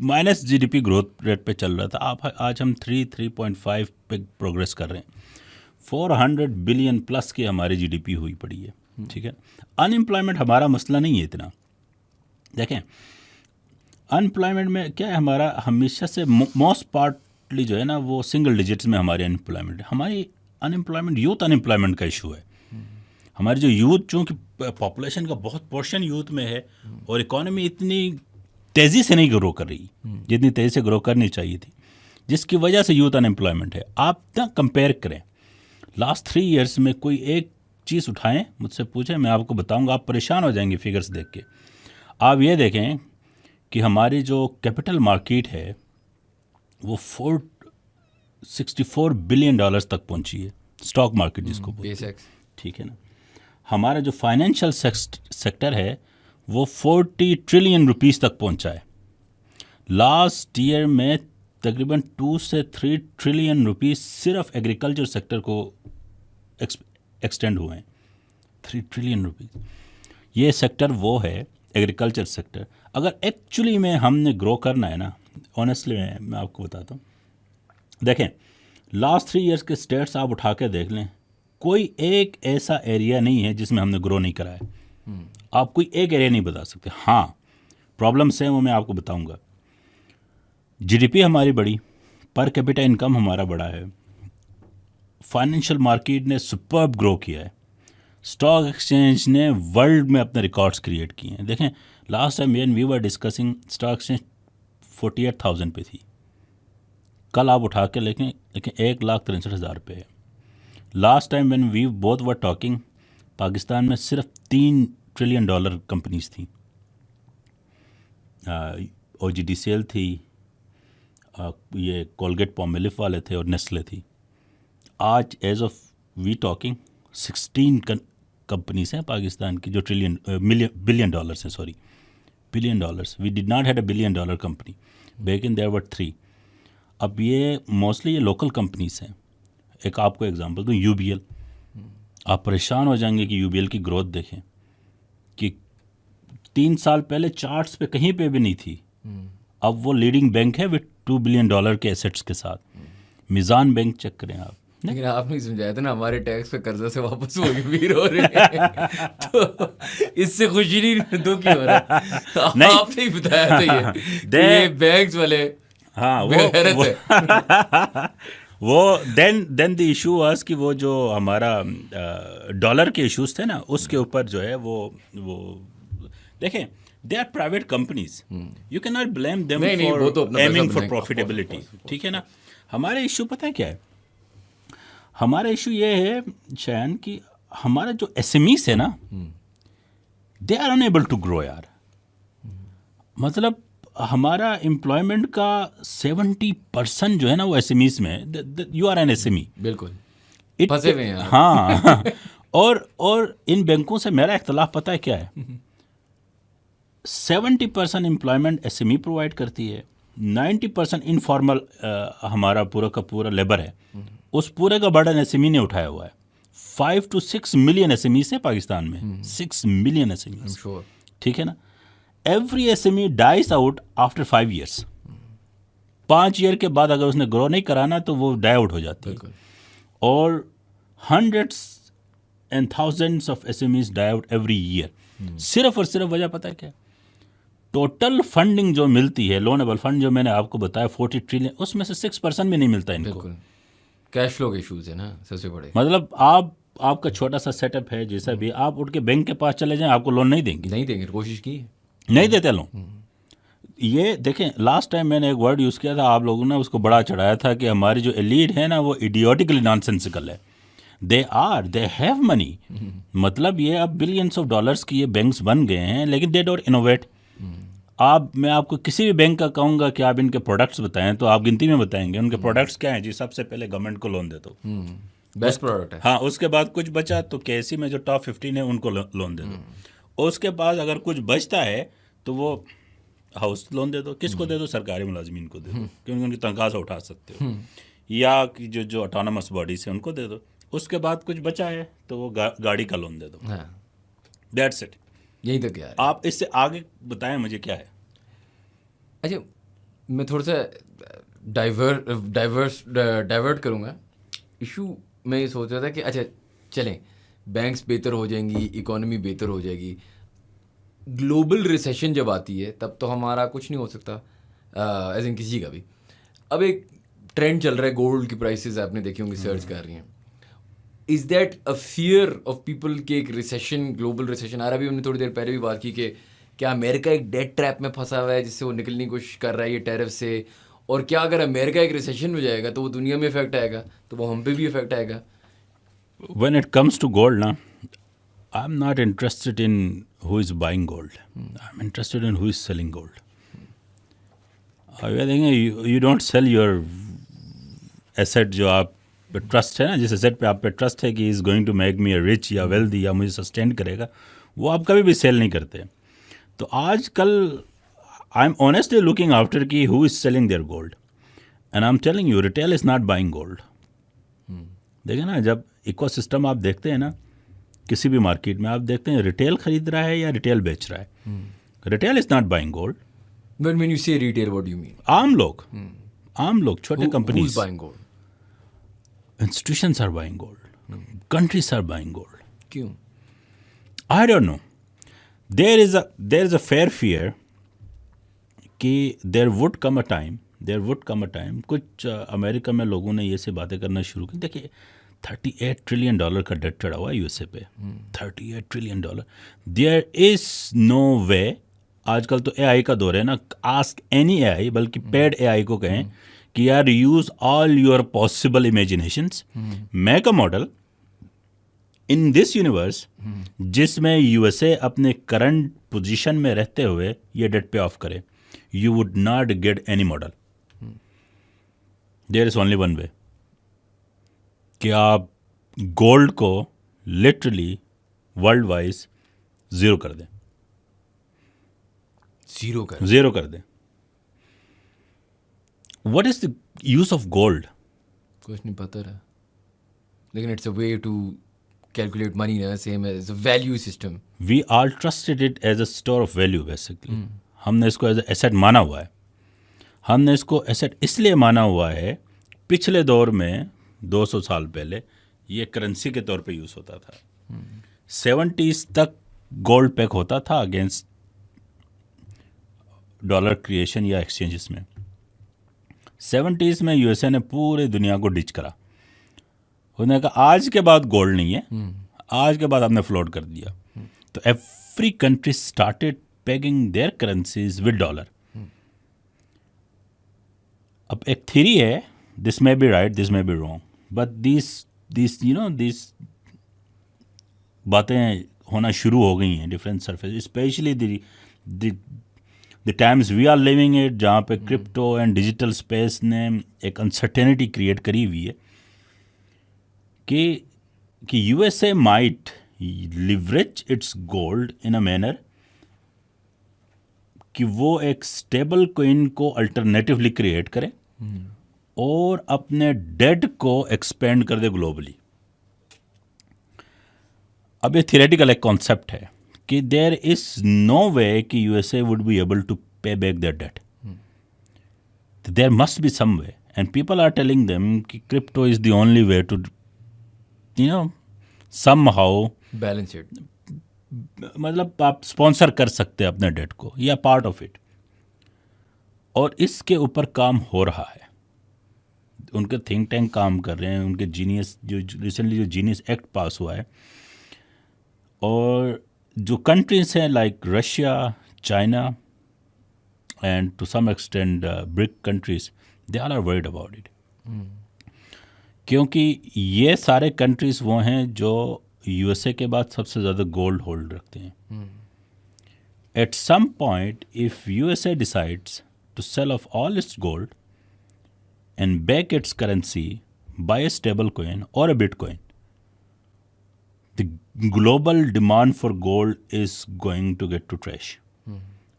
माइनस GDP ग्रोथ रेट पे चल रहा था. आज हम 3.5 पे प्रोग्रेस कर रहे हैं. 400 बिलियन प्लस की हमारी GDP हुई पड़ी है. ठीक है. अनएम्प्लॉयमेंट हमारा मसला नहीं है इतना. देखें, अनएम्प्लॉयमेंट में क्या है, हमारा हमेशा से मोस्ट पार्टली जो है ना वो सिंगल डिजिट्स में हमारी अनएम्प्लॉयमेंट है. हमारी अनएम्प्लॉयमेंट यूथ अनएम्प्लॉयमेंट का इशू है. हमारी जो यूथ, चूँकि पॉपुलेशन का बहुत पोर्शन यूथ में है और इकोनॉमी इतनी तेज़ी से नहीं ग्रो कर रही जितनी तेज़ी से ग्रो करनी चाहिए थी, जिसकी वजह से यूथ अनएम्प्लॉयमेंट है. आप ना कंपेयर करें लास्ट 3 ईयर्स में, कोई एक चीज़ उठाएं मुझसे पूछें, मैं आपको बताऊंगा, आप परेशान हो जाएंगे फिगर्स देख के. आप ये देखें कि हमारी जो कैपिटल मार्केट है वो $464 बिलियन तक पहुंची है. स्टॉक मार्केट जिसको बोलते हैं, ठीक है ना. हमारा जो फाइनेंशियल सेक्टर है वो 40 ट्रिलियन रुपीस तक पहुंचा है. लास्ट ईयर में तकरीबन 2 से 3 ट्रिलियन रुपीस सिर्फ एग्रीकल्चर सेक्टर को एक्सटेंड हुए हैं. 3 ट्रिलियन रुपीस. ये सेक्टर वो है एग्रीकल्चर सेक्टर. अगर एक्चुअली में हमने ग्रो करना है ना, ऑनेस्टली मैं आपको बताता हूँ. देखें, लास्ट 3 इयर्स के स्टेट्स आप उठा के देख लें, कोई एक ऐसा एरिया नहीं है जिसमें हमने ग्रो नहीं करा है. आप कोई एक एरिया नहीं बता सकते. हाँ, प्रॉब्लम्स हैं वो मैं आपको बताऊंगा. GDP हमारी बड़ी, पर कैपिटा इनकम हमारा बड़ा है, फाइनेंशियल मार्केट ने सुपर्ब ग्रो किया है, स्टॉक एक्सचेंज ने वर्ल्ड में अपने रिकॉर्ड्स क्रिएट किए हैं. देखें, last time when we were discussing stock exchange 48,000 पे थी. कल आप उठा के लेकिन 1,63,000 पे है. Last time when we both were talking, Pakistan में सिर्फ $3 ट्रिलियन कंपनीज थी. OGDCL थी, ये कोलगेट पॉमेलिफ वाले थे और नेस्ले थी। आज as of we talking 16 companies हैं पाकिस्तान की जो बिलियन डॉलर्स हैं, sorry billion dollars. We did not had a billion dollar company back in, there were 3। अब ये मोस्टली ये लोकल कंपनीज हैं। एक आपको एग्जांपल दूँ, यूबीएल। आप परेशान हो जाएंगे कि यूबीएल की ग्रोथ देखें कि 3 साल पहले चार्ट्स पे कहीं पे भी नहीं थी, अब वो लीडिंग बैंक है विद $2 बिलियन के एसेट्स के साथ। मिज़ान बैंक चेक करें आप। लेकिन आपने समझाया था ना, हमारे टैक्स पे कर्जा से वापस वो वीर हो रहे हैं तो इससे खुशी नहीं, दुख ही हो रहा है। नहीं। आपने ही बताया था ये बैंक्स वाले, हाँ वो देन द इशू वाज कि वो जो हमारा डॉलर के इश्यूज थे ना, उसके ऊपर जो है वो देखें, they are private companies, you can not blame them for aiming for profitability, ठीक है ना। हमारा इशू पता है क्या है? हमारा इशू ये है शैन कि हमारा जो एसएमईस है ना, they are unable to grow यार। मतलब हमारा एम्प्लॉयमेंट का 70% जो है ना वो एसएमईस में है। यू आर एन एसएमई, बिल्कुल फंसे हुए हैं। हाँ और इन बैंकों से मेरा इख्तलाफ पता है क्या है? 70% एम्प्लॉयमेंट एसएमई प्रोवाइड करती है, 90% इनफॉर्मल हमारा पूरा का पूरा लेबर है। उस पूरे का बर्डन एसएमई ने उठाया हुआ है। 5 to 6 मिलियन एसएमईस है पाकिस्तान में, 6 मिलियन एसएमईस, ठीक है ना। Every SME dies out after 5 years। 5 year के बाद अगर उसने ग्रो नहीं कराना तो वो डाई आउट हो जाती है। और hundreds and thousands of SMEs die out every year. सिर्फ और सिर्फ वजह पता है क्या? टोटल फंडिंग जो मिलती है, लोनेबल फंड जो मैंने आपको बताया 40 ट्रिलियन, उसमें से 6% भी नहीं मिलता इनको। कैश फ्लो के इशूज है ना सबसे बड़े। मतलब आपका छोटा सा सेटअप है, जैसा भी आप उठ के बैंक के पास चले जाएं, आपको लोन नहीं देंगे। कोशिश की, नहीं देते लोन। ये देखें, लास्ट टाइम मैंने एक वर्ड यूज़ किया था, आप लोगों ने उसको बड़ा चढ़ाया था कि हमारी जो एलीट है ना वो इडियोटिकली नॉनसेंसिकल है। They have money. मतलब ये अब बिलियंस ऑफ डॉलर्स की ये बैंक्स बन गए हैं, लेकिन दे डोंट इनोवेट। मैं आपको किसी भी बैंक का कहूँगा कि आप इनके प्रोडक्ट्स बताएं तो आप गिनती में बताएंगे। उनके प्रोडक्ट्स क्या हैं जी? सबसे पहले गवर्नमेंट को लोन दे दो, बेस्ट प्रोडक्ट है। हाँ, उसके बाद कुछ बचा तो केसी में जो टॉप 15 है उनको लोन दे दो। उसके बाद अगर कुछ बचता है तो वो हाउस लोन दे दो। किसको दे दो? सरकारी मुलाजमीन को दे दो, क्योंकि उनकी तनख्वाह से उठा सकते हो। या कि जो ऑटोनमस बॉडीज है उनको दे दो। उसके बाद कुछ बचा है तो वो गाड़ी का लोन दे दो। That's it. यही तक यार। आप इससे आगे बताएं मुझे क्या है। अच्छा, मैं थोड़ा सा डाइवर्ट करूँगा इशू। मैं ये सोच रहा था कि अच्छा चलें, बैंक्स बेहतर हो जाएंगी, इकोनॉमी बेहतर हो जाएगी, ग्लोबल रिसेशन जब आती है तब तो हमारा कुछ नहीं हो सकता, एज इन किसी का भी। अब एक ट्रेंड चल रहा है, गोल्ड की प्राइसेस आपने देखी होंगी सर्च कर रही हैं। Is that a fear of people कि एक रिसेशन, ग्लोबल रिसेशन आ रहा है? अभी हमने थोड़ी देर पहले भी बात की कि क्या अमेरिका एक डेट ट्रैप में फंसा हुआ है जिससे वो निकलने की कोशिश कर रहा है ये टैरिफ से, और क्या अगर अमेरिका एक रिसेशन में जाएगा तो वो दुनिया में इफेक्ट आएगा, तो वो हम पे भी इफेक्ट आएगा। When it comes to gold ना, I'm not interested in who is buying gold. I'm interested in who is selling gold. You don't sell your asset जो आप पे ट्रस्ट है ना, जिस एसेट पे आप पे ट्रस्ट है कि is going to make me a rich या वेल्दी या मुझे सस्टेन करेगा, वो आप कभी भी सेल नहीं करते। तो आजकल I am honestly looking after कि who is selling their gold, and I am telling you retail is not buying gold. देखिए ना, जब इकोसिस्टम आप देखते हैं ना किसी भी मार्केट में, आप देखते हैं रिटेल खरीद रहा है या रिटेल बेच रहा है। Retail is not buying gold. But when you say retail, what do you mean? आम लोग छोटे companies, Who's buying gold? institutions are buying gold, countries are buying gold. क्यों? I don't know. There is a fair fear कि there would come a time कुछ अमेरिका में लोगों ने ये से बातें करना शुरू की। देखिए, $38 ट्रिलियन का डेट चढ़ा हुआ है यूएसए पे। $38 trillion. There is no way. आजकल तो एआई का दौर है ना, आस्क एनी एआई, बल्कि पेड एआई को कहें कि यार use all your possible imaginations, make a model in this universe जिसमें यूएसए अपने करंट पोजीशन में रहते हुए ये डेट पे ऑफ करे। You would not get any model. There is only one way कि आप गोल्ड को लिटरली वर्ल्ड वाइज ज़ीरो कर दें, ज़ीरो कर दें। What is the use of gold? कुछ नहीं पता रहा, लेकिन it's a way to calculate money ना, same as a value system. We are trusted it as a store of value basically. हमने इसको एज एसेट माना हुआ है। हमने इसको एसेट इसलिए माना हुआ है, पिछले दौर में 200 साल पहले ये करेंसी के तौर पे यूज़ होता था। 70s तक गोल्ड पैक होता था अगेंस्ट डॉलर क्रिएशन या एक्सचेंजेस में। 70s में यूएसए ने पूरे दुनिया को डिच करा। उन्होंने कहा आज के बाद गोल्ड नहीं है, आज के बाद आपने फ्लोट कर दिया। तो every country started pegging their currencies with dollar. अब एक थ्योरी है, this may be right, this may be wrong, but this बातें होना शुरू हो गई हैं different surface, specially the times we are living it, जहाँ पे क्रिप्टो एंड डिजिटल स्पेस ने एक अनसर्टेनिटी क्रिएट करी हुई है कि USA might leverage it's gold in a manner कि वो एक स्टेबल कोइन को अल्टरनेटिवली क्रिएट करे और अपने डेट को एक्सपेंड कर दे ग्लोबली। अब ये थियरेटिकल एक कॉन्सेप्ट है कि देयर इज नो वे कि USA would be able to pay back their debt, there must be some way, and people are telling them कि crypto is the only way to somehow balance it, मतलब आप स्पॉन्सर कर सकते हैं अपने डेट को या पार्ट ऑफ इट, और इसके ऊपर काम हो रहा है। उनके थिंक टैंक काम कर रहे हैं, उनके जीनियस जो रिसेंटली जो जीनियस एक्ट पास हुआ है, और जो कंट्रीज हैं like Russia, China and to some extend BRIC countries, they are worried about it, क्योंकि ये सारे कंट्रीज़ वो हैं जो यूएसए के बाद सबसे ज़्यादा गोल्ड होल्ड रखते हैं। At some point if USA decides to sell off all its gold and back its currency by a stable coin or a Bitcoin, the global demand for gold is going to get to trash.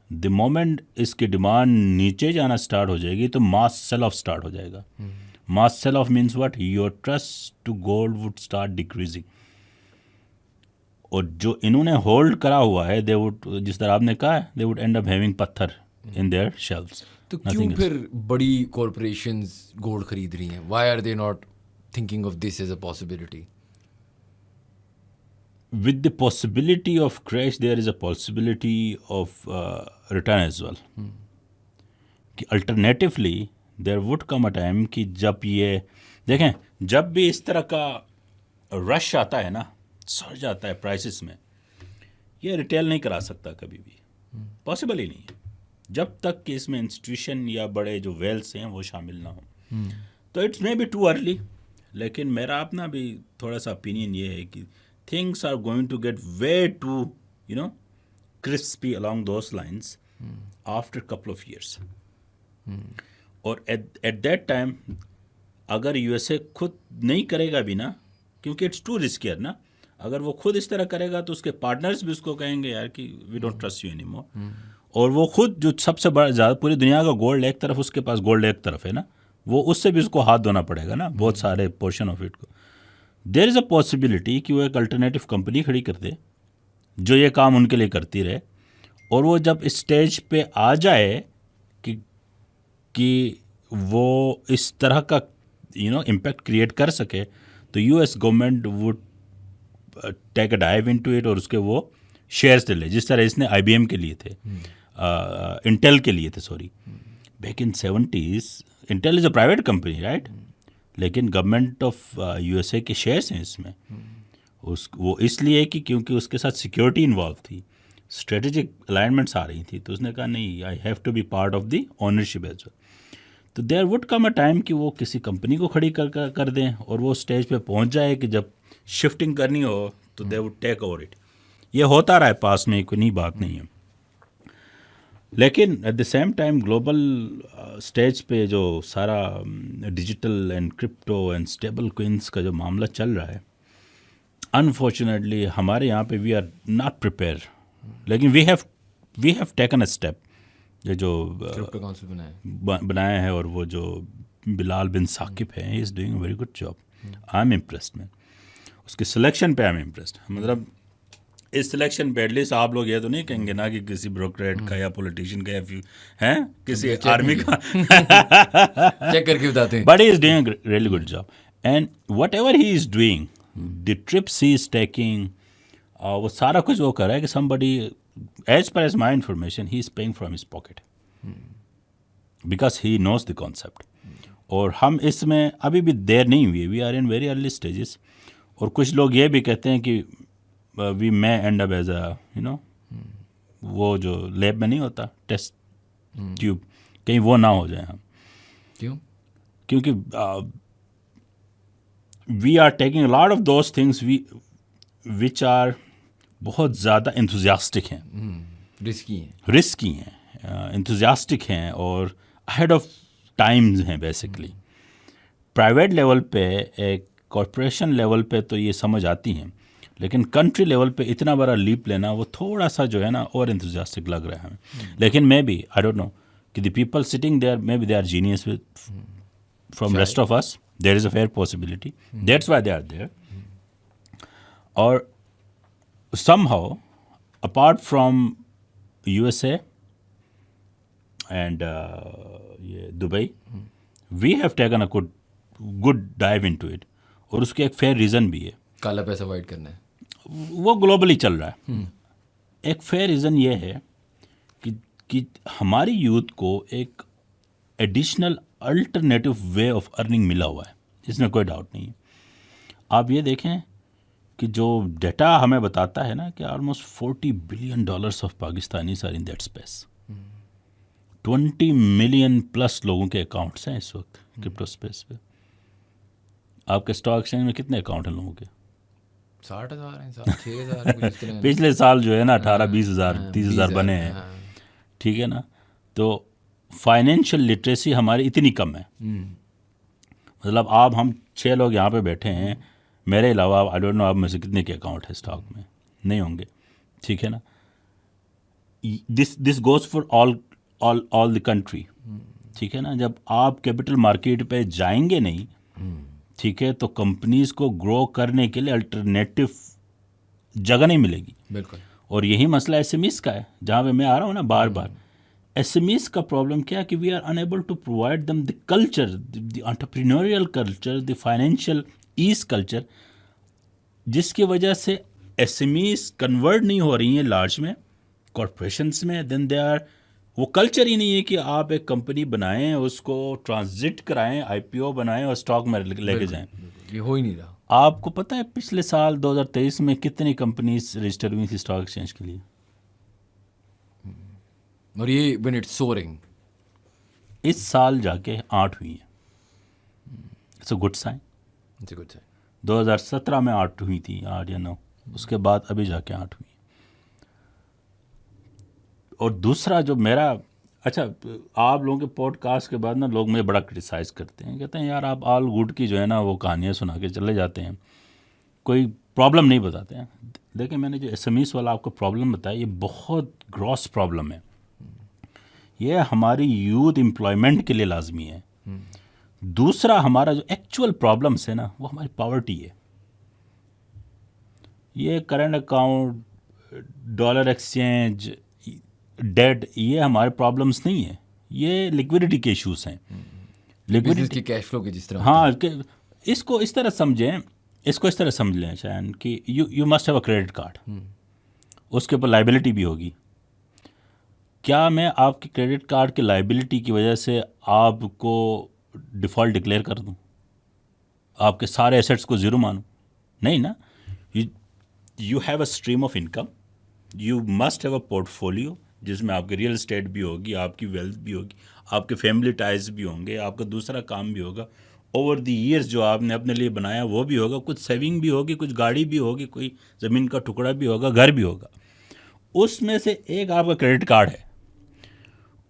The moment इसकी डिमांड नीचे जाना स्टार्ट हो जाएगी तो मास सेल ऑफ स्टार्ट हो जाएगा। Mass sell off means what? Your trust to gold would start decreasing, और जो इन्होंने होल्ड करा हुआ है, दे वुड, जिस तरह आपने कहा है, they would and up having पत्थर इन देयर शेल्व्स। तो क्यों फिर बड़ी कॉरपोरेशंस गोल्ड खरीद रही हैं? Why are they not thinking of this as a possibility? With the possibility of crash, there is a possibility of return as well. कि alternatively there would come a time कि जब ये देखें, जब भी इस तरह का रश आता है ना, सर्ज आता है प्राइसेस में, ये रिटेल नहीं करा सकता कभी भी, पॉसिबल ही नहीं है, जब तक कि इसमें इंस्टीट्यूशन या बड़े जो वेल्स हैं वो शामिल ना हो। तो it's may be too early, लेकिन मेरा अपना भी थोड़ा सा ओपिनियन ये है कि things are going to get way too, crispy along those lines after a couple of years. और at that time अगर यूएसए खुद नहीं करेगा भी ना, क्योंकि इट्स टू रिस्कियर ना, अगर वो खुद इस तरह करेगा तो उसके पार्टनर्स भी उसको कहेंगे यार कि we don't trust you any more, और वो खुद जो सबसे बड़ा ज़्यादा पूरी दुनिया का गोल्ड एक तरफ, उसके पास गोल्ड एक तरफ है ना, वो उससे भी उसको हाथ धोना पड़ेगा ना बहुत सारे पोर्शन ऑफ इट को। देयर इज़ अ पॉसिबिलिटी कि वो एक अल्टरनेटिव कंपनी खड़ी कर दे जो ये काम उनके लिए करती रहे, और वो जब इस स्टेज पे आ जाए कि वो इस तरह का इम्पैक्ट क्रिएट कर सके, तो US government would take a dive into it और उसके वो शेयर्स ले, जिस तरह इसने आईबीएम के लिए थे, इंटेल के लिए थे, sorry, back in 70s। Intel is a private company, right, लेकिन गवर्नमेंट ऑफ यूएसए के शेयर्स हैं इसमें। वो इसलिए कि क्योंकि उसके साथ सिक्योरिटी इन्वॉल्व थी, स्ट्रेटेजिक अलाइनमेंट्स आ रही थी, तो उसने कहा नहीं, I have to be part of the ownership as well. तो there would come a time कि वो किसी कंपनी को खड़ी कर दें, और वो स्टेज पे पहुंच जाए कि जब शिफ्टिंग करनी हो तो they would take over it. ये होता रहा है पास में, कोई नई बात नहीं है। लेकिन eight the same time global stage पे जो सारा digital and crypto and stable coins का जो मामला चल रहा है, अनफॉर्चुनेटली हमारे यहाँ पे वी आर नॉट प्रिपेयर, लेकिन we have taken a step. ये जो क्रिप्टो काउंसिल बनाया बनाया है, और वो जो बिलाल बिन साकिब है, he is doing a very good job. I am impressed man, उसकी सिलेक्शन पे आई एम इम्प्रेस्ड। मतलब इस सिलेक्शन पे एटलीस्ट आप लोग ये तो नहीं कहेंगे ना कि किसी ब्यूरोक्रेट का या पॉलिटिशियन का या हैं किसी आर्मी का चेक करके बताते हैं। But he is doing really good job, and what ever he is doing, the trips he is taking, वो सारा कुछ वो कर रहा है कि somebody, as per as my information, he is paying from his pocket because he knows the concept. और हम इसमें अभी भी देर नहीं हुई, we are in very early stages. और कुछ लोग ये भी कहते हैं कि we may end up as a वो जो लैब में नहीं होता टेस्ट ट्यूब, कहीं वो ना हो जाए हम। क्यों? क्योंकि we are taking lot of those things which are बहुत ज़्यादा इंथुजियास्टिक हैं, रिस्की हैं, इंथुजियास्टिक हैं और अहेड ऑफ टाइम्स हैं बेसिकली। प्राइवेट लेवल पे, एक कॉरपोरेशन लेवल पे तो ये समझ आती हैं, लेकिन कंट्री लेवल पे इतना बड़ा लीप लेना वो थोड़ा सा जो है ना और इंथुजियास्टिक लग रहा है हमें। लेकिन maybe I don't know कि the people sitting there maybe they are genius with from rest of us, there is a fair possibility, that's why they are there. और somehow apart from USA and Dubai, we have taken a good dive into it, और उसके एक फेयर रीज़न भी है। काला पैसा वाइट करना है, वो ग्लोबली चल रहा है। एक फेयर रीज़न ये है कि हमारी यूथ को एक additional alternative way of earning मिला हुआ है, इसमें कोई डाउट नहीं है। आप ये देखें कि जो डेटा हमें बताता है ना कि almost $40 billion of Pakistanis are in that space. 20 million plus लोगों के अकाउंट्स हैं इस वक्त क्रिप्टो स्पेस पे। आपके स्टॉक एक्सचेंज में कितने अकाउंट हैं लोगों के? 60,000 हैं, 6,000 पिछले साल जो है ना 18-20,000 30,000 बने हैं, ठीक है ना। तो फाइनेंशियल लिटरेसी हमारी इतनी कम है, मतलब आप हम 6 लोग यहाँ पे बैठे हैं, मेरे अलावा आई डोंट नो आप में से कितने के अकाउंट है स्टॉक में, नहीं होंगे, ठीक है ना। This goes for all the country, ठीक है ना। जब आप कैपिटल मार्केट पे जाएंगे नहीं, ठीक है, तो कंपनीज को ग्रो करने के लिए अल्टरनेटिव जगह नहीं मिलेगी। बिल्कुल। और यही मसला एसएमईज का है, जहाँ पे मैं आ रहा हूँ ना बार बार। एसएमईज का प्रॉब्लम क्या है कि we are unable to provide them the culture, the entrepreneurial culture, the financial ease culture, जिसकी वजह से एसएमईज कन्वर्ट नहीं हो रही हैं लार्ज में, कॉरपोरेशंस में। देन दे आर, वो कल्चर ही नहीं है कि आप एक कंपनी बनाएं, उसको ट्रांजिट कराएं, आईपीओ बनाएं और स्टॉक में लेके जाएं। ये हो ही नहीं रहा। आपको पता है पिछले साल 2023 में कितनी कंपनीज रजिस्टर हुई थी स्टॉक एक्सचेंज के लिए? और ये व्हेन इट्स सोअरिंग, इस साल जाके 8 हुई है। It's a good sign. 2017 में 8 हुई थी, 8 या 9, उसके बाद अभी जाके 8 हुई। और दूसरा जो मेरा, अच्छा, आप लोगों के पॉडकास्ट के बाद ना लोग मुझे बड़ा क्रिटिसाइज़ करते हैं, कहते हैं यार आप ऑल गुड की जो है ना वो कहानियाँ सुना के चले जाते हैं, कोई प्रॉब्लम नहीं बताते हैं। देखिए, मैंने जो एसएमईज वाला आपको प्रॉब्लम बताया, ये बहुत ग्रॉस प्रॉब्लम है। ये हमारी यूथ एम्प्लॉयमेंट के लिए लाजमी है। दूसरा, हमारा जो एक्चुअल प्रॉब्लम्स है ना वो हमारी पॉवर्टी है। ये current account, dollar exchange, debt, ये हमारे प्रॉब्लम्स नहीं है, ये लिक्विडिटी के इश्यूज हैं, लिक्विडिटी, कैश फ्लो के जिस तरह। हाँ, इसको इस तरह समझें, इसको इस तरह समझ लें शायद कि you must have a credit card, उसके ऊपर लाइबिलिटी भी होगी। क्या मैं आपके क्रेडिट कार्ड की लाइबिलिटी की वजह से आपको डिफ़ॉल्ट डिक्लेयर कर दूं, आपके सारे एसेट्स को ज़ीरो मानूं? नहीं ना। You have a stream of income, you must have a portfolio जिसमें आपकी रियल एस्टेट भी होगी, आपकी वेल्थ भी होगी, आपके फैमिली टाइज भी होंगे, आपका दूसरा काम भी होगा, ओवर द ईयर्स जो आपने अपने लिए बनाया वो भी होगा, कुछ सेविंग भी होगी, कुछ गाड़ी भी होगी, कोई ज़मीन का टुकड़ा भी होगा, घर भी होगा। उसमें से एक आपका क्रेडिट कार्ड है।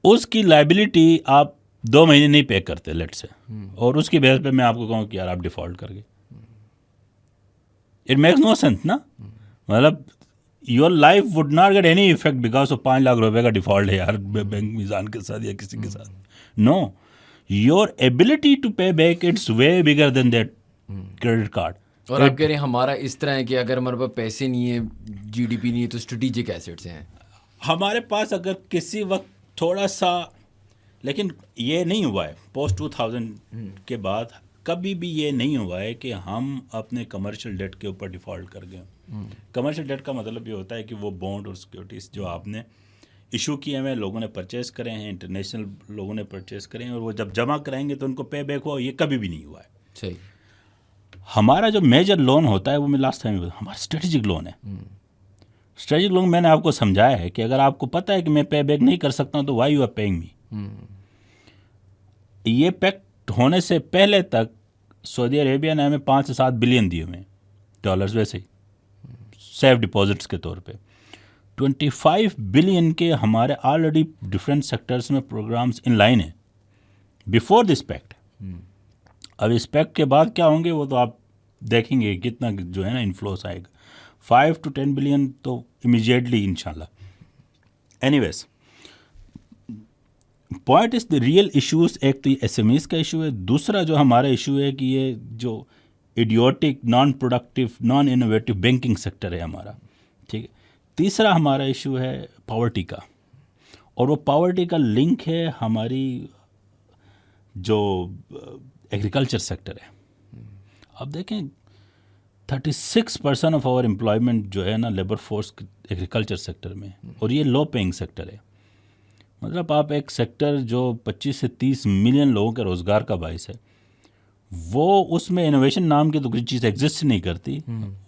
उसकी लाइबिलिटी आप 2 महीने नहीं पे करते लेट से, और उसकी बेस पे मैं आपको कहूँ कि यार आप डिफ़ॉल्ट कर गए, इट मेक्स नो सेंस ना। मतलब your life would not get any effect because of 5 lakh रुपए का डिफॉल्ट है यार बैंक मिजान के साथ या किसी के साथ। No, your ability to pay back it's way bigger than that credit card. और आप कह रहे हैं हमारा इस तरह है कि अगर हमारे पास पैसे नहीं है, जीडीपी नहीं है, तो स्ट्रेटेजिक एसेट्स हैं हमारे पास अगर किसी वक्त थोड़ा सा, लेकिन ये नहीं हुआ है पोस्ट 2000 के बाद, कभी भी ये नहीं हुआ है कि हम अपने कमर्शियल डेट के ऊपर डिफ़ॉल्ट कर गए। कमर्शियल डेट का मतलब ये होता है कि वो बॉन्ड और सिक्योरिटीज़ जो आपने इशू किए हुए लोगों ने परचेज़ करे हैं, इंटरनेशनल लोगों ने परचेज़ करे हैं, और वो जब जमा कराएंगे तो उनको पे बैक हुआ, ये कभी भी नहीं हुआ है। सही। हमारा जो मेजर लोन होता है वो मैं लास्ट टाइम हमारा स्ट्रेटेजिक लोन है। स्ट्रेटेजिक लोन मैंने आपको समझाया है कि अगर आपको पता है कि मैं पे बैक नहीं कर सकता हूँ तो why you are paying me. ये पैक्ट होने से पहले तक सऊदी अरेबिया ने हमें 5 से 7 बिलियन दिए हुए डॉलर्स, वैसे ही सेफ डिपॉजिट्स के तौर पे 25 बिलियन के हमारे ऑलरेडी डिफरेंट सेक्टर्स में प्रोग्राम्स इन लाइन है बिफोर दिस पैक्ट। अब इस पैक्ट के बाद क्या होंगे वो तो आप देखेंगे कितना जो है ना इन्फ्लोस आएगा, 5 to 10 बिलियन तो इमीडिएटली इंशाल्लाह। Anyways, point is the real issues. एक तो ये एसएमईज का इशू है, दूसरा जो हमारा इशू है कि ये जो idiotic, non productive, non innovative banking sector है हमारा, ठीक है। तीसरा हमारा इशू है पॉवर्टी का, और वो पॉवर्टी का लिंक है हमारी जो एग्रीकल्चर सेक्टर है। अब देखें 36% ऑफ आवर एम्प्लॉयमेंट जो है ना लेबर फोर्स एग्रीकल्चर सेक्टर में, और ये लो पेइंग सेक्टर है। मतलब आप एक सेक्टर जो 25 से 30 मिलियन लोगों के रोज़गार का बायस है, वो उसमें इनोवेशन नाम की तो कोई चीज़ एग्जिस्ट नहीं करती।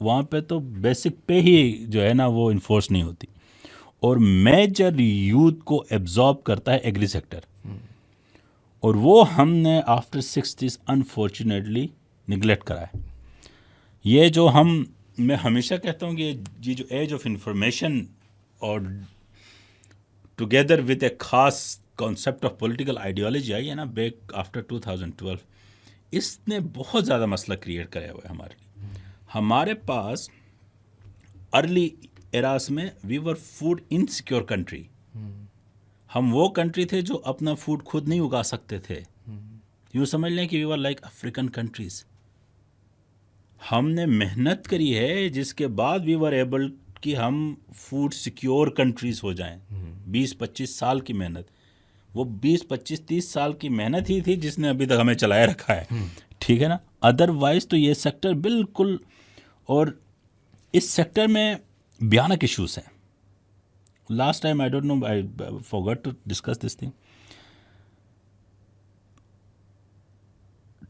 वहाँ पे तो बेसिक पे ही जो है ना वो इन्फोर्स नहीं होती, और मेजर यूथ को एब्जॉर्ब करता है एग्री सेक्टर, और वो हमने आफ्टर 60s अनफॉर्चुनेटली निगलेक्ट करा है। ये जो मैं हमेशा कहता हूँ कि ये जो एज ऑफ इंफॉर्मेशन और टुगेदर विद ए खास concept of political ideology I है ना बैक आफ्टर 2012, इसने बहुत ज़्यादा मसला क्रिएट कराया हुआ है हमारे लिए। हमारे पास अर्ली एरास में we were food insecure country. हम वो कंट्री थे जो अपना फूड खुद नहीं उगा सकते थे। यूँ समझ लें कि we were like African countries. हमने मेहनत करी है जिसके बाद वी वर एबल कि हम फूड सिक्योर कंट्रीज़ हो जाएं। 20-25 साल की मेहनत, वो 20-25-30 साल की मेहनत ही थी जिसने अभी तक हमें चलाए रखा है, ठीक है ना। अदरवाइज़ तो ये सेक्टर बिल्कुल, और इस सेक्टर में भयानक इश्यूज़ हैं। Last time I don't know, I forgot to discuss this thing,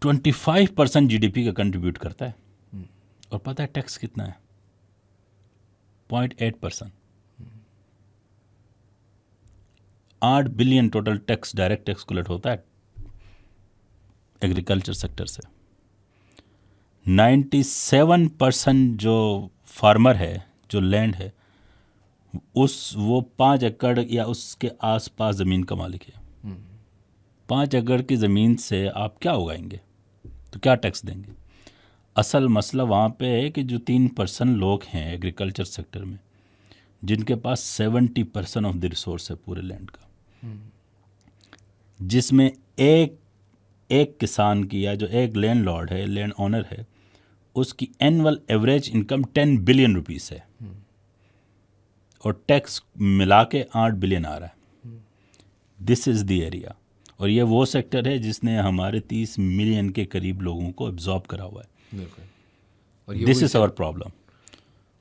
25% GDP का कंट्रीब्यूट करता है, और पता है टैक्स कितना है? 0.8%। 8 billion total tax, direct tax collect होता है एग्रीकल्चर सेक्टर से। 97% जो फार्मर है, जो लैंड है, वो 5 एकड़ या उसके आसपास ज़मीन का मालिक है। 5 एकड़ की ज़मीन से आप क्या उगाएंगे, तो क्या टैक्स देंगे? असल मसला वहाँ पे है कि जो 3% लोग हैं एग्रीकल्चर सेक्टर में, जिनके पास 70% ऑफ द रिसोर्स है पूरे लैंड का, जिसमें एक किसान की या जो एक लैंड लॉर्ड है, लैंड ओनर है, उसकी annual average income 10 billion rupees है, और टैक्स मिला के 8 बिलियन आ रहा है। दिस इज़ द एरिया, और ये वो सेक्टर है जिसने हमारे 30 मिलियन के करीब लोगों को एब्जॉर्ब करा हुआ है। दिस इज़ आवर प्रॉब्लम,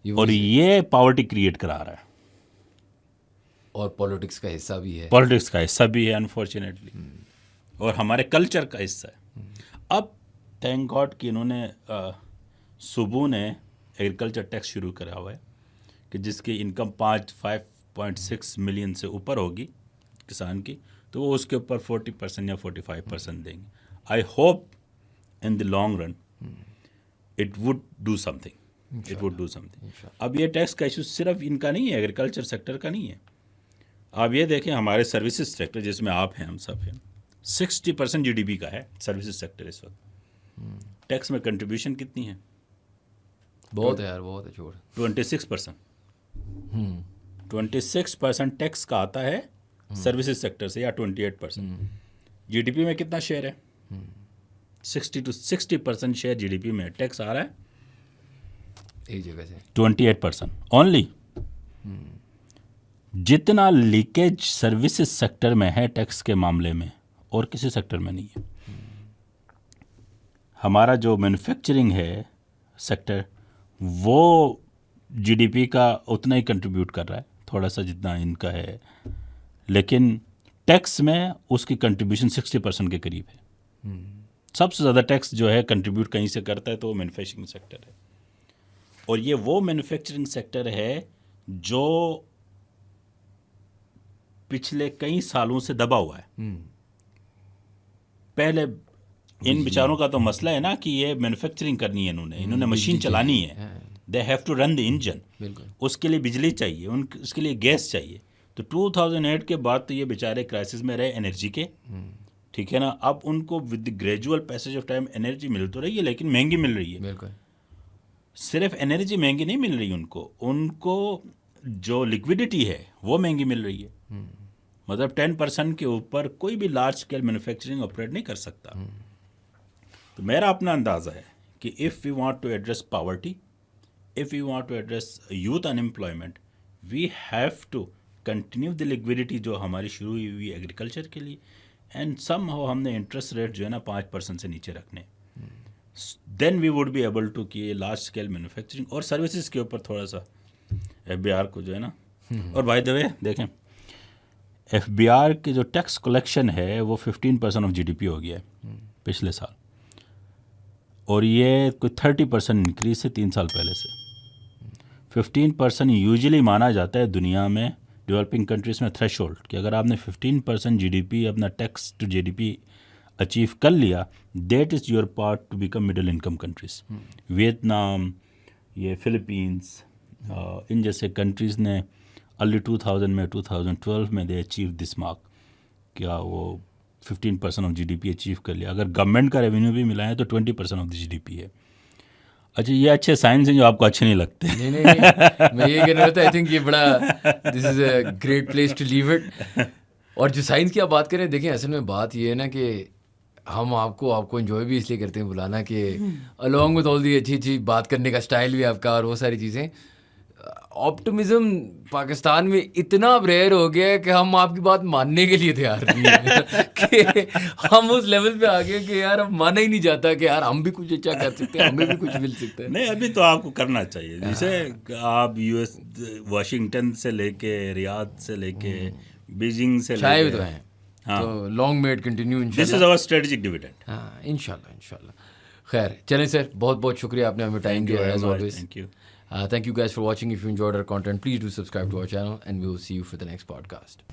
और ये पॉवर्टी क्रिएट करा रहा है, और पॉलिटिक्स का हिस्सा भी है। पॉलिटिक्स का हिस्सा भी है अनफॉर्चुनेटली, और हमारे कल्चर का हिस्सा है। अब थैंक गॉड कि इन्होंने सुबू ने एग्रीकल्चर टैक्स शुरू करा हुआ है कि जिसकी इनकम 5.6 मिलियन से ऊपर होगी किसान की, तो वो उसके ऊपर 40% या 45% देंगे। I hope in the long run it would do something, it would do something. अब ये टैक्स का इशू सिर्फ इनका नहीं है, एग्रीकल्चर सेक्टर का नहीं है, आप ये देखें हमारे सर्विसेज सेक्टर जिसमें आप हैं हम सब हैं 60% जीडीपी का है सर्विसेज सेक्टर इस वक्त। टैक्स में कंट्रीब्यूशन कितनी है? बहुत है यार, बहुत है, छोड़। 26%। 26% टैक्स का आता है सर्विसेज सेक्टर से, या 28%। जीडीपी में कितना शेयर है? 60% शेयर जीडीपी में टैक्स आ रहा है एक जगह से 28% ओनली। जितना लीकेज सर्विसेज सेक्टर में है टैक्स के मामले में और किसी सेक्टर में नहीं है। हमारा जो मैन्युफैक्चरिंग है सेक्टर वो जीडीपी का उतना ही कंट्रीब्यूट कर रहा है, थोड़ा सा जितना इनका है, लेकिन टैक्स में उसकी कंट्रीब्यूशन 60% के करीब है। सबसे ज़्यादा टैक्स जो है कंट्रीब्यूट कहीं से करता है तो वो मैन्युफैक्चरिंग सेक्टर है। और ये वो मैन्युफैक्चरिंग सेक्टर है जो पिछले कई सालों से दबा हुआ है। पहले इन बेचारों का तो मसला है ना कि ये मैन्युफैक्चरिंग करनी है, इन्होंने मशीन चलानी है, they have to run the engine, उसके लिए बिजली चाहिए, उसके लिए गैस चाहिए। तो 2008 के बाद तो ये बेचारे क्राइसिस में रहे एनर्जी के, ठीक है ना। अब उनको with gradual passage of time energy मिल तो रही है लेकिन महंगी मिल रही है। सिर्फ एनर्जी महंगी नहीं मिल रही उनको जो लिक्विडिटी है वो महंगी मिल रही है। मतलब 10% के ऊपर कोई भी लार्ज स्केल मैन्युफैक्चरिंग ऑपरेट नहीं कर सकता। तो मेरा अपना अंदाज़ा है कि if we want to address poverty, if we want to address youth unemployment, we have to continue the liquidity जो हमारी शुरू हुई एग्रीकल्चर के लिए, एंड समहाउ हमने इंटरेस्ट रेट जो है ना 5% से नीचे रखने। Then we would be able to कि लार्ज स्केल मैन्युफैक्चरिंग और सर्विसेज के ऊपर थोड़ा सा FBR को जो है ना। और बाय द वे देखें FBR के जो टैक्स कलेक्शन है वो 15% ऑफ GDP हो गया है पिछले साल, और ये कोई 30% इंक्रीज है 3 साल पहले से। 15% यूजुअली माना जाता है दुनिया में डेवलपिंग कंट्रीज़ में थ्रेशोल्ड कि अगर आपने 15% GDP अपना टैक्स टू GDP अचीव कर लिया, that is your part two become middle income countries. Vietnam, ये फिलीपींस, इन जैसे कंट्रीज़ ने अर्ली 2000 में 2012 में दे अचीव दिस मार्क, क्या वो 15% ऑफ GDP अचीव कर लिया। अगर गवर्नमेंट का रेवेन्यू भी मिला है तो 20% ऑफ द GDP है। अच्छा, ये अच्छे साइंस हैं जो आपको अच्छे नहीं लगते। नहीं, मैं ये कहना था, आई थिंक ये बड़ा this is a great place to live it. और जो साइंस की आप बात करें, देखें असल में बात ये है ना कि हम आपको एंजॉय भी इसलिए करते हैं बुलाना कि अलॉन्ग विद ऑल दी अच्छी बात करने का स्टाइल भी आपका और वो सारी चीज़ें, ऑप्टिमिज्म पाकिस्तान में इतना अब रेयर हो गया है कि हम आपकी बात मानने के लिए तैयार नहीं हैं कि हम उस लेवल पे आ गए कि यार अब माना ही नहीं जाता कि यार हम भी कुछ अच्छा कर सकते हैं, हमें भी कुछ मिल सकता है। नहीं, अभी तो आपको करना चाहिए। जैसे आप US वाशिंगटन से लेके रियाद से लेके बीजिंग से चाहे तो हैं, तो लॉन्ग मेड कंटिन्यू इंशाल्लाह। This is our strategic dividend. हाँ, इंशाल्लाह। खैर चलें सर, बहुत शुक्रिया, आपने हमें टाइम दिया as always. Thank you. Thank you guys for watching. If you enjoyed our content, please do subscribe to our channel and we will see you for the next podcast.